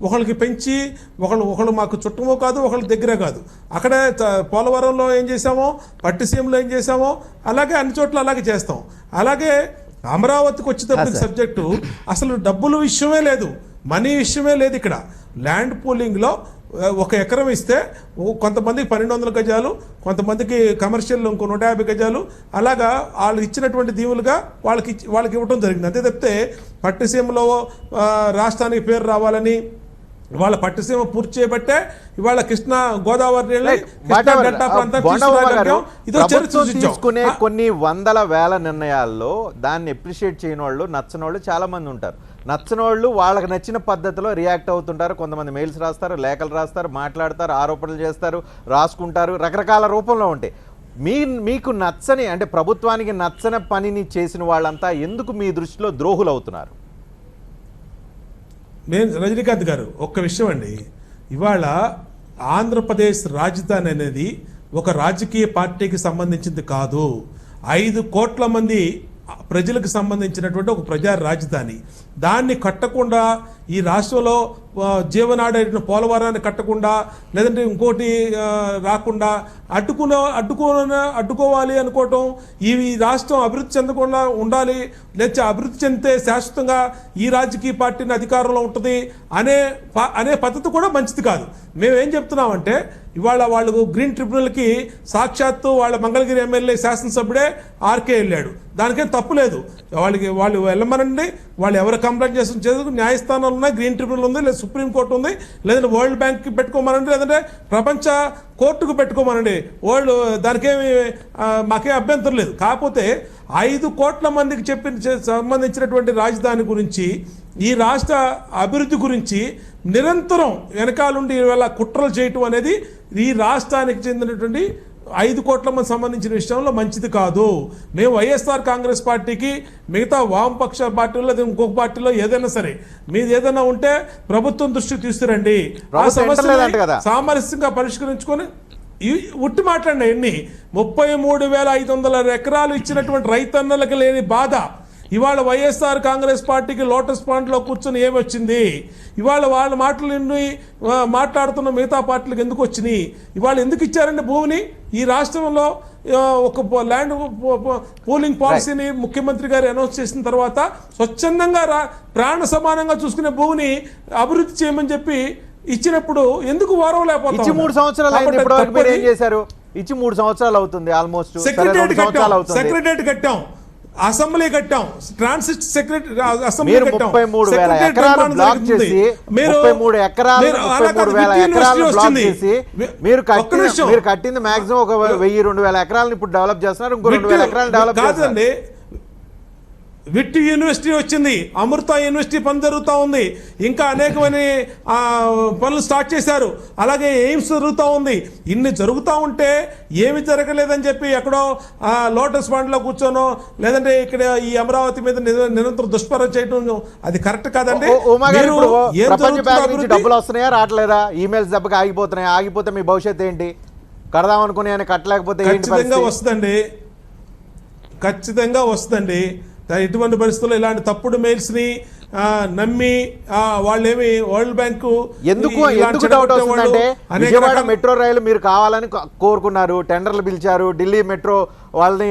ఒకళ్ళకి పెంచి ఒకళ్ళు మాకు చుట్టమో కాదు, ఒకళ్ళ దగ్గరే కాదు. అక్కడే పోలవరంలో ఏం చేసామో, పట్టిసీమలో ఏం చేసామో అలాగే అన్ని చోట్ల అలాగే చేస్తాం. అలాగే అమరావతికి వచ్చేటప్పుడు సబ్జెక్టు అసలు డబ్బుల విషయమే లేదు, మనీ విషయమే లేదు. ఇక్కడ ల్యాండ్ పూలింగ్లో 1 ఎకరం ఇస్తే కొంతమందికి 1200 గజాలు, కొంతమందికి కమర్షియల్ ఇంకో 150 గజాలు, అలాగా వాళ్ళు ఇచ్చినటువంటి దీవులుగా వాళ్ళకి ఇవ్వడం జరిగింది. అంతే తప్పితే పట్టిసీమలో రాష్ట్రానికి పేరు రావాలని ఇవాళ పట్టిసీమ పూర్తి చేయబట్టే ఇవాళ కృష్ణా గోదావరి తీసుకునే కొన్ని వందల వేల నిర్ణయాల్లో దాన్ని అప్రిషియేట్ చేయని వాళ్ళు, నచ్చని వాళ్ళు చాలా మంది ఉంటారు. నచ్చని వాళ్ళు వాళ్ళకి నచ్చిన పద్ధతిలో రియాక్ట్ అవుతుంటారు. కొంతమంది మెయిల్స్ రాస్తారు, లేఖలు రాస్తారు, మాట్లాడతారు, ఆరోపణలు చేస్తారు, రాసుకుంటారు, రకరకాల రూపంలో ఉంటాయి. మీకు నచ్చని అంటే ప్రభుత్వానికి నచ్చని పనిని చేసిన వాళ్ళంతా ఎందుకు మీ దృష్టిలో ద్రోహులు అవుతున్నారు? రజనీకాంత్ గారు ఒక్క విషయం అండి, ఇవాళ ఆంధ్రప్రదేశ్ రాజధాని అనేది ఒక రాజకీయ పార్టీకి సంబంధించింది కాదు. 5 కోట్ల మంది ప్రజలకు సంబంధించినటువంటి ఒక ప్రజా రాజధాని. దాన్ని కట్టకుండా ఈ రాష్ట్రంలో జీవనాడైన పోలవరాన్ని కట్టకుండా లేదంటే ఇంకోటి రాకుండా అడ్డుకోవాలి అనుకోవటం, ఈ రాష్ట్రం అభివృద్ధి చెందకుండా ఉండాలి, లేకపోతే అభివృద్ధి చెందితే శాశ్వతంగా ఈ రాజకీయ పార్టీని అధికారంలో ఉంటుంది అనే పద్ధతి కూడా మంచిది కాదు. మేమేం చెప్తున్నామంటే ఇవాళ వాళ్ళు గ్రీన్ ట్రిబ్యునల్కి సాక్షాత్తు వాళ్ళ మంగళగిరి ఎమ్మెల్యే శాసనసభ్యుడే ఆర్కే వెళ్ళాడు. దానికేం తప్పు లేదు, వాళ్ళు వెళ్ళమనండి. వాళ్ళు ఎవరు కంప్లైంట్ చేసిన న్యాయస్థానాలు ఉన్నాయి, గ్రీన్ ట్రిబ్యునల్ ఉంది, లేదా సుప్రీంకోర్టు ఉంది, లేదంటే వరల్డ్ బ్యాంక్కి పెట్టుకోమనండి, లేదంటే ప్రపంచ కోర్టుకు పెట్టుకోమనండి. దానికేమి మాకే అభ్యంతరం లేదు. కాకపోతే 5 కోట్ల మందికి సంబంధించినటువంటి రాజధాని గురించి, ఈ రాష్ట్ర అభివృద్ధి గురించి నిరంతరం వెనకాలండి ఇవాళ కుట్రలు చేయటం అనేది ఈ రాష్ట్రానికి చెందినటువంటి 5 కోట్ల మంది సంబంధించిన విషయంలో మంచిది కాదు. మేము వైఎస్ఆర్ కాంగ్రెస్ పార్టీకి మిగతా వామపక్ష పార్టీలో ఇంకొక పార్టీలో ఏదైనా సరే మీది ఏదైనా ఉంటే ప్రభుత్వం దృష్టికి తీసుకురండి, ఆ సమస్య సామరస్యంగా పరిష్కరించుకొని ఉట్టి మాట్లాడిన ఎన్ని 33,500 ఎకరాలు ఇచ్చినటువంటి రైతన్నలకు లేని బాధ ఇవాళ వైఎస్ఆర్ కాంగ్రెస్ పార్టీకి లోటస్ పాండ్లో కూర్చొని ఏమొచ్చింది? ఇవాళ వాళ్ళ మాటలు మాట్లాడుతున్న మిగతా పార్టీలకు ఎందుకు వచ్చినాయి? ఇవాళ ఎందుకు ఇచ్చారండి భూమిని? ఈ రాష్ట్రంలో ఒక ల్యాండ్ పూలింగ్ పాలసీని ముఖ్యమంత్రి గారు అనౌన్స్ చేసిన తర్వాత స్వచ్ఛందంగా ప్రాణ సమానంగా చూసుకునే భూమిని అభివృద్ధి చేయమని చెప్పి ఇచ్చినప్పుడు ఎందుకు వారవలేకపోతాం? 3 సంవత్సరాలు అయింది, ఇప్పటివరకు మీరు ఏం చేశారు? 3 సంవత్సరాలు అవుతుంది, ఆల్మోస్ట్ సెక్రటరియట్ కట్టాం, అసెంబ్లీ కట్టాం, ట్రాన్సిట్ సెక్రటరీ అసెంబ్లీ కట్టాం, 33,000 ఎకరాలు బ్లాక్ చేసి 33,000 ఎకరాలు బ్లాక్ చేసి మీరు కట్టింది మాక్సిమం ఒక 1,000-2,000 ఎకరాలను ఇప్పుడు డెవలప్ చేస్తున్నారు. ఇంకో 2,000 ఎకరాలు డెవలప్ కాదండి. విట్ యూనివర్సిటీ వచ్చింది, అమృత యూనివర్సిటీ పని జరుగుతూ ఉంది, ఇంకా అనేకమైన పనులు స్టార్ట్ చేశారు, అలాగే ఎయిమ్స్ జరుగుతూ ఉంది. ఇన్ని జరుగుతూ ఉంటే ఏమి జరగలేదని చెప్పి ఎక్కడో లోటస్ పాండ్లో కూర్చోనో లేదంటే ఇక్కడ ఈ అమరావతి మీద నిరంతరం దుష్ప్రచారం చేయడం అది కరెక్ట్ కాదండి. డబ్బులు వస్తున్నాయా రావట్లేదా? ఈమెయిల్స్ దెబ్బకి ఆగిపోతున్నాయి, ఆగిపోతే మీ భవిష్యత్తు ఏంటి? కడదాం అనుకుని ఆయన కట్టలేకపోతే ఖచ్చితంగా వస్తుందండి. ఇటువంటి పరిస్థితుల్లో ఇలాంటి తప్పుడు మెయిల్స్ని నమ్మి వాళ్ళేమి వరల్డ్ బ్యాంకు ఎందుకు డౌట్ వస్తుందంటే విజయవాడ మెట్రో రైలు మీరు కావాలని కోరుకున్నారు, టెండర్లు పిలిచారు, ఢిల్లీ మెట్రో వాళ్ళని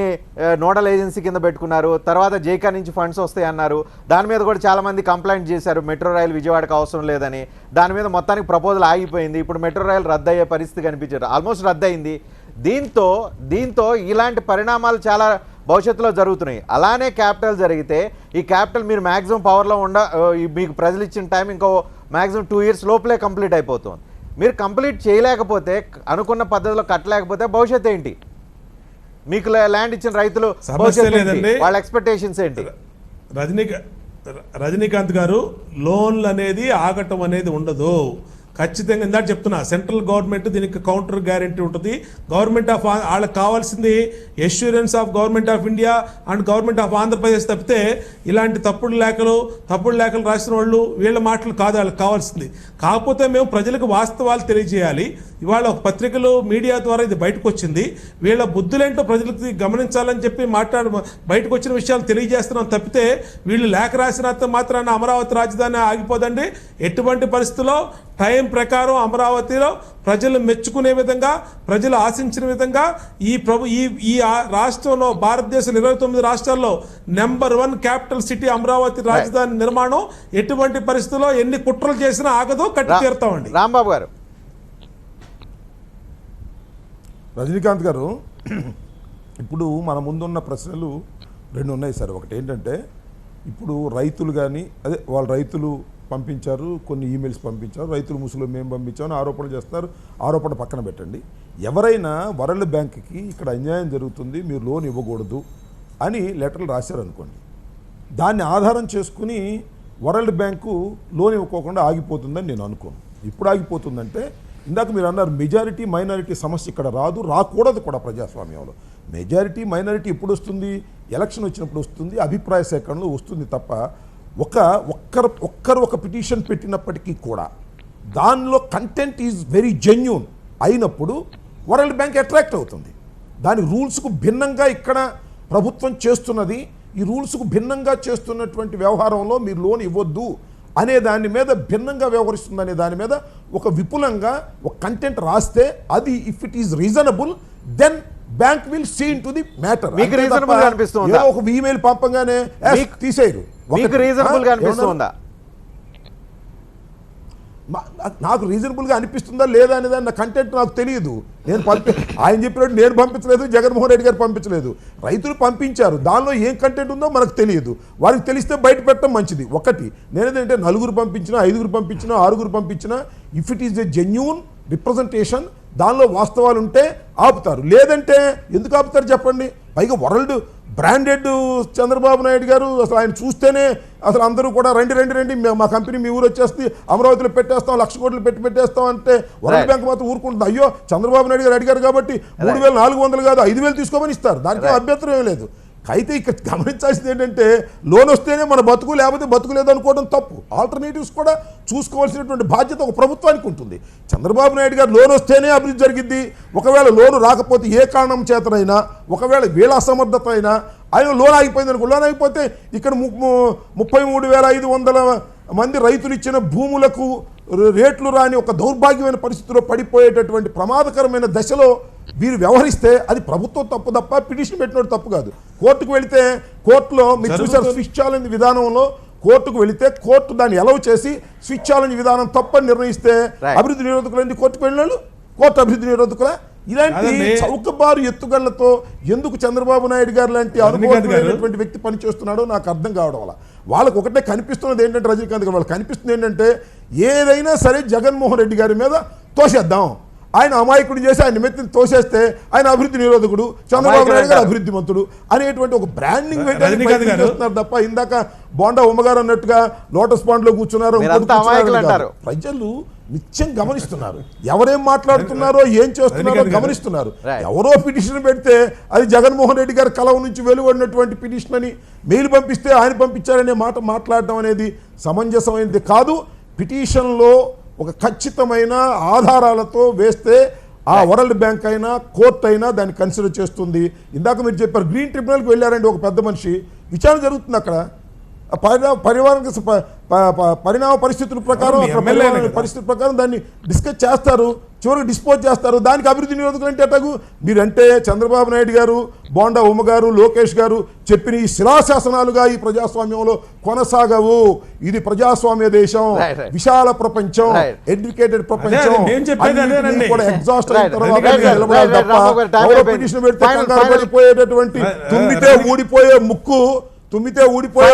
నోడల్ ఏజెన్సీ కింద పెట్టుకున్నారు, తర్వాత జైకా నుంచి ఫండ్స్ వస్తాయి అన్నారు. దాని మీద కూడా చాలా మంది కంప్లైంట్ చేశారు, మెట్రో రైలు విజయవాడకు అవసరం లేదని. దాని మీద మొత్తానికి ప్రపోజల్ ఆగిపోయింది. ఇప్పుడు మెట్రో రైలు రద్దు అయ్యే పరిస్థితి కనిపించారు, ఆల్మోస్ట్ రద్దు అయింది. దీంతో ఇలాంటి పరిణామాలు చాలా భవిష్యత్తులో జరుగుతున్నాయి. అలానే క్యాపిటల్ జరిగితే ఈ క్యాపిటల్ మీరు మ్యాక్సిమం పవర్లో మీకు ప్రజలు ఇచ్చిన టైం ఇంకో మ్యాక్సిమం 2 years లోపలే కంప్లీట్ అయిపోతుంది. మీరు కంప్లీట్ చేయలేకపోతే, అనుకున్న పద్ధతిలో కట్టలేకపోతే భవిష్యత్తు ఏంటి? మీకు ల్యాండ్ ఇచ్చిన రైతులు వాళ్ళ ఎక్స్పెక్టేషన్స్ ఏంటి? రజనీకాంత్ గారు, లోన్లు అనేది ఆగటం అనేది ఉండదు. ఖచ్చితంగా ఇందాక చెప్తున్నా, సెంట్రల్ గవర్నమెంట్ దీనికి కౌంటర్ గ్యారెంటీ ఉంటుంది. గవర్నమెంట్ ఆఫ్ వాళ్ళకి కావాల్సింది assurance of government of India and government of Andhra Pradesh తప్పితే ఇలాంటి తప్పుడు లేఖలు రాసిన వాళ్ళు వీళ్ళ మాటలు కాదు వాళ్ళకి కావాల్సింది. కాకపోతే మేము ప్రజలకు వాస్తవాలు తెలియజేయాలి. ఇవాళ ఒక పత్రికలు మీడియా ద్వారా ఇది బయటకు వచ్చింది. వీళ్ళ బుద్ధులేంటో ప్రజలకు గమనించాలని చెప్పి బయటకు వచ్చిన విషయాలు తెలియజేస్తున్నాం తప్పితే వీళ్ళు లేఖ రాసినంత మాత్రాన అమరావతి రాజధాని ఆగిపోదండి. ఎటువంటి పరిస్థితుల్లో టైం ప్రకారం అమరావతిలో ప్రజలు మెచ్చుకునే విధంగా, ప్రజలు ఆశించిన విధంగా ఈ రాష్ట్రంలో, భారతదేశం 29 రాష్ట్రాల్లో నెంబర్ 1 క్యాపిటల్ సిటీ అమరావతి రాజధాని నిర్మాణం ఎటువంటి పరిస్థితుల్లో ఎన్ని కుట్రలు చేసినా ఆగదు, కట్టి తీరుతామండి. రాంబాబు గారు. రజనీకాంత్ గారు, ఇప్పుడు మన ముందున్న ప్రశ్నలు 2 ఉన్నాయి సార్. ఒకటి ఏంటంటే, ఇప్పుడు రైతులు కానీ వాళ్ళ రైతులు పంపించారు, కొన్ని ఈమెయిల్స్ పంపించారు, రైతులు ముసుగులో మేము పంపించామని ఆరోపణలు చేస్తారు. ఆరోపణ పక్కన పెట్టండి. ఎవరైనా వరల్డ్ బ్యాంక్కి ఇక్కడ అన్యాయం జరుగుతుంది, మీరు లోన్ ఇవ్వకూడదు అని లెటర్లు రాశారనుకోండి, దాన్ని ఆధారం చేసుకుని వరల్డ్ బ్యాంకు లోన్ ఇవ్వకోకుండా ఆగిపోతుందని నేను అనుకోను. ఇప్పుడు ఆగిపోతుందంటే, ఇందాక మీరు అన్నారు మెజారిటీ మైనారిటీ సమస్య ఇక్కడ రాకూడదు కూడా ప్రజాస్వామ్యంలో. మెజారిటీ మైనారిటీ ఎప్పుడు వస్తుంది? ఎలక్షన్ వచ్చినప్పుడు వస్తుంది, అభిప్రాయ సేకరణలో వస్తుంది తప్ప ఒక్కరు ఒక పిటిషన్ పెట్టినప్పటికీ కూడా దానిలో కంటెంట్ ఈజ్ వెరీ జెన్యూన్ అయినప్పుడు వరల్డ్ బ్యాంక్ అట్రాక్ట్ అవుతుంది. దాని రూల్స్కు భిన్నంగా ఇక్కడ ప్రభుత్వం చేస్తున్నది, ఈ రూల్స్కు భిన్నంగా చేస్తున్నటువంటి వ్యవహారంలో మీరు లోన్ ఇవ్వద్దు అనే దాని మీద భిన్నంగా వ్యవహరిస్తుంది అనే దాని మీద ఒక విపులంగా ఒక కంటెంట్ రాస్తే అది if it is reasonable then bank will see into the matter. మీకు రీజనబుల్ గా అనిపిస్తుందా? ఒక ఈమెయిల్ పంపంగానే తీసేయరు. మీకు రీజనబుల్ గా అనిపిస్తుందా? నాకు రీజనబుల్గా అనిపిస్తుందా లేదా అనే దాని నా కంటెంట్ నాకు తెలియదు. ఆయన చెప్పినట్టు నేను పంపించలేదు, జగన్మోహన్ రెడ్డి గారు పంపించలేదు, రైతులు పంపించారు. దానిలో ఏం కంటెంట్ ఉందో మనకు తెలియదు. వారికి తెలిస్తే బయట పెట్టడం మంచిది. ఒకటి నేనేదంటే 4 పంపించినా, 5 పంపించినా, 6 పంపించినా, if it is a genuine representation, దానిలో వాస్తవాలు ఉంటే ఆపుతారు. లేదంటే ఎందుకు ఆపుతారు చెప్పండి? పైగా వరల్డ్ బ్రాండెడ్ చంద్రబాబు నాయుడు గారు అసలు ఆయన చూస్తేనే అసలు అందరూ కూడా రండి మా కంపెనీ మీ ఊరు వచ్చేస్తే అమరావతిలో పెట్టేస్తాం, 1,00,000 కోట్లు పెట్టేస్తాం అంటే వరల్డ్ బ్యాంక్ మాత్రం ఊరుకుంటుంది. అయ్యో చంద్రబాబు నాయుడు గారు అడిగారు కాబట్టి 3,400 కాదు 5,000 తీసుకోమని ఇస్తారు. దానికి అభ్యంతరం ఏం లేదు. అయితే ఇక్కడ గమనించాల్సింది ఏంటంటే, లోన్ వస్తేనే మన బతుకు, లేకపోతే బతుకు లేదనుకోవడం తప్పు. ఆల్టర్నేటివ్స్ కూడా చూసుకోవాల్సినటువంటి బాధ్యత ఒక ప్రభుత్వానికి ఉంటుంది. చంద్రబాబు నాయుడు గారు లోన్ వస్తేనే అభివృద్ధి జరిగింది, ఒకవేళ లోను రాకపోతే ఏ కారణం చేతనైనా, ఒకవేళ వీళ్ళ అసమర్థత అయినా ఆయన లోన్ ఆగిపోయింది అనుకో, లోన్ ఆగిపోతే ఇక్కడ 33,500 మంది రైతులు ఇచ్చిన భూములకు రేట్లు రాని ఒక దౌర్భాగ్యమైన పరిస్థితిలో పడిపోయేటటువంటి ప్రమాదకరమైన దశలో వీరు వ్యవహరిస్తే అది ప్రభుత్వం తప్పు తప్ప పిటిషన్ పెట్టినోడు తప్పు కాదు. కోర్టుకు వెళితే కోర్టులో మీరు చూసారు స్విచ్ ఛాలెంజ్ విధానంలో కోర్టుకు వెళితే కోర్టు దాన్ని అలౌ చేసి స్విచ్ ఛాలెంజ్ విధానం తప్పని నిర్ణయిస్తే అభివృద్ధి నిరోధకులు కోర్టుకు వెళ్ళినాడు, కోర్టు అభివృద్ధి నిరోధకుల ఇలాంటి చౌకబారు ఎత్తుగళ్లతో ఎందుకు చంద్రబాబు నాయుడు గారు లాంటి అనుభవమైనటువంటి వ్యక్తి పనిచేస్తున్నాడో నాకు అర్థం కావడం వల్ల వాళ్ళకు ఒకటే కనిపిస్తున్నది ఏంటంటే, రజనీకాంత్ గారు వాళ్ళకి కనిపిస్తుంది ఏంటంటే, ఏదైనా సరే జగన్మోహన్ రెడ్డి గారి మీద తోసేద్దాం, ఆయన అమాయకుడు చేసి ఆయన మెత్తిని తోసేస్తే ఆయన అభివృద్ధి నిరోధకుడు, చంద్రబాబు నాయుడు గారు అభివృద్ధి మంతుడు అనేటువంటి ఒక బ్రాండింగ్ చేస్తున్నారు తప్ప, ఇందాక బోండా ఉమ్మగారు అన్నట్టుగా లోటస్ పాండ్ లో కూర్చున్నారు. ప్రజలు నిత్యం గమనిస్తున్నారు, ఎవరేం మాట్లాడుతున్నారో ఏం చేస్తున్నారో గమనిస్తున్నారు. ఎవరో పిటిషన్ పెడితే అది జగన్మోహన్ రెడ్డి గారి కలం నుంచి వెలువడినటువంటి పిటిషన్ అని మెయిల్ పంపిస్తే ఆయన పంపించారనే మాట మాట్లాడడం అనేది సమంజసమైనది కాదు. పిటిషన్లో ఒక ఖచ్చితమైన ఆధారాలతో వేస్తే ఆ వరల్డ్ బ్యాంక్ అయినా కోర్టు అయినా దాన్ని కన్సిడర్ చేస్తుంది. ఇందాక మీరు చెప్పారు గ్రీన్ ట్రిబ్యునల్కి వెళ్ళారండి ఒక పెద్ద మనిషి, విచారణ జరుగుతుంది అక్కడ. పరిణామ పరిస్థితుల ప్రకారం పరిస్థితుల ప్రకారం దాన్ని డిస్కస్ చేస్తారు, చివరికి డిస్పోజ్ చేస్తారు. దానికి అభివృద్ధి నిరోధకులు అంటే ఎటాగు మీరంటే చంద్రబాబు నాయుడు గారు, బోండా ఉమ్మ గారు, లోకేష్ గారు చెప్పిన ఈ శిలాశాసనాలుగా ఈ ప్రజాస్వామ్యంలో కొనసాగవు. ఇది ప్రజాస్వామ్య దేశం, విశాల ప్రపంచం, ఎడ్యుకేటెడ్ ప్రపంచం. ఎగ్జాస్ట్ అయిన తర్వాత పిటిషన్ పెడితే కంగారు పడిపోయేటటువంటి తుమ్మితే ఊడిపోయే ముక్కు, తుమ్మితే ఊడిపోయే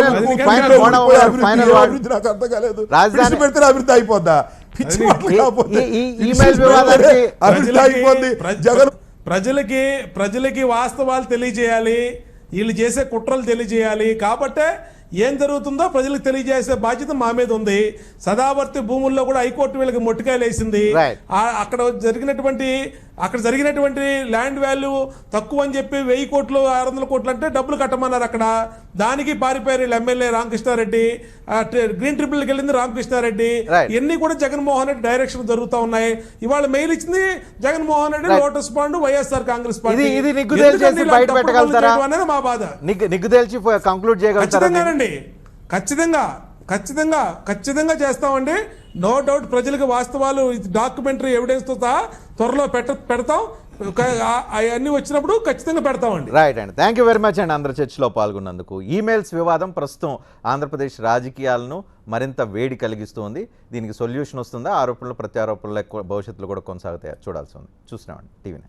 అభివృద్ధి నాకు అర్థం కాలేదు. పెడితే అభివృద్ధి అయిపోద్దా? ప్రజలకి వాస్తవాలు తెలియజేయాలి, వీళ్ళు చేసే కుట్రలు తెలియజేయాలి. కాబట్టే ఏం జరుగుతుందో ప్రజలకు తెలియజేసే బాధ్యత మా మీద ఉంది. సదావర్తి భూముల్లో కూడా హైకోర్టు వీళ్ళకి మొట్టికాయలు వేసింది. Right. అక్కడ జరిగినటువంటి ల్యాండ్ వాల్యూ తక్కువ అని చెప్పి 1000 కోట్లు 600 కోట్లు అంటే డబ్బులు కట్టమన్నారు. అక్కడ దానికి పారిపోయారు వీళ్ళు ఎమ్మెల్యే రామకృష్ణారెడ్డి, గ్రీన్ ట్రిబ్యునల్కి వెళ్ళింది రామకృష్ణారెడ్డి. Right. ఇవన్నీ కూడా జగన్మోహన్ రెడ్డి డైరెక్షన్ జరుగుతూ ఉన్నాయి. ఇవాళ మెయిల్ ఇచ్చింది Jaganmohan Reddy, Lotus Pond, YSR Congress party. ఇది నిగ్గు తేల్చేసి ఎందుకంటే బయట ఇలా తప్పుడు పనులు పెట్టగలుగుతారా? చేయడం అనేది మా బాధ. నిగ్గు తేల్చి కంక్లూడ్ చేయగలుగుతారా? ఖచ్చితంగా చేస్తామండి. నో డౌట్ ప్రజలకు వాస్తవాలు డాక్యుమెంటరీ ఎవిడెన్స్ తో సహా త్వరలో పెడతాం. అవన్నీ వచ్చినప్పుడు ఖచ్చితంగా పెడతామండి. రైట్ అండి, థ్యాంక్ యూ వెరీ మచ్ అండి అందరు చర్చలో పాల్గొన్నందుకు. ఈమెయిల్స్ వివాదం ప్రస్తుతం ఆంధ్రప్రదేశ్ రాజకీయాలను మరింత వేడి కలిగిస్తుంది. దీనికి సొల్యూషన్ వస్తుందా? ఆరోపణలు ప్రత్యారోపణలు భవిష్యత్తులో కూడా కొనసాగుతాయా చూడాల్సి ఉంది. చూస్తున్నామండి టీవీని.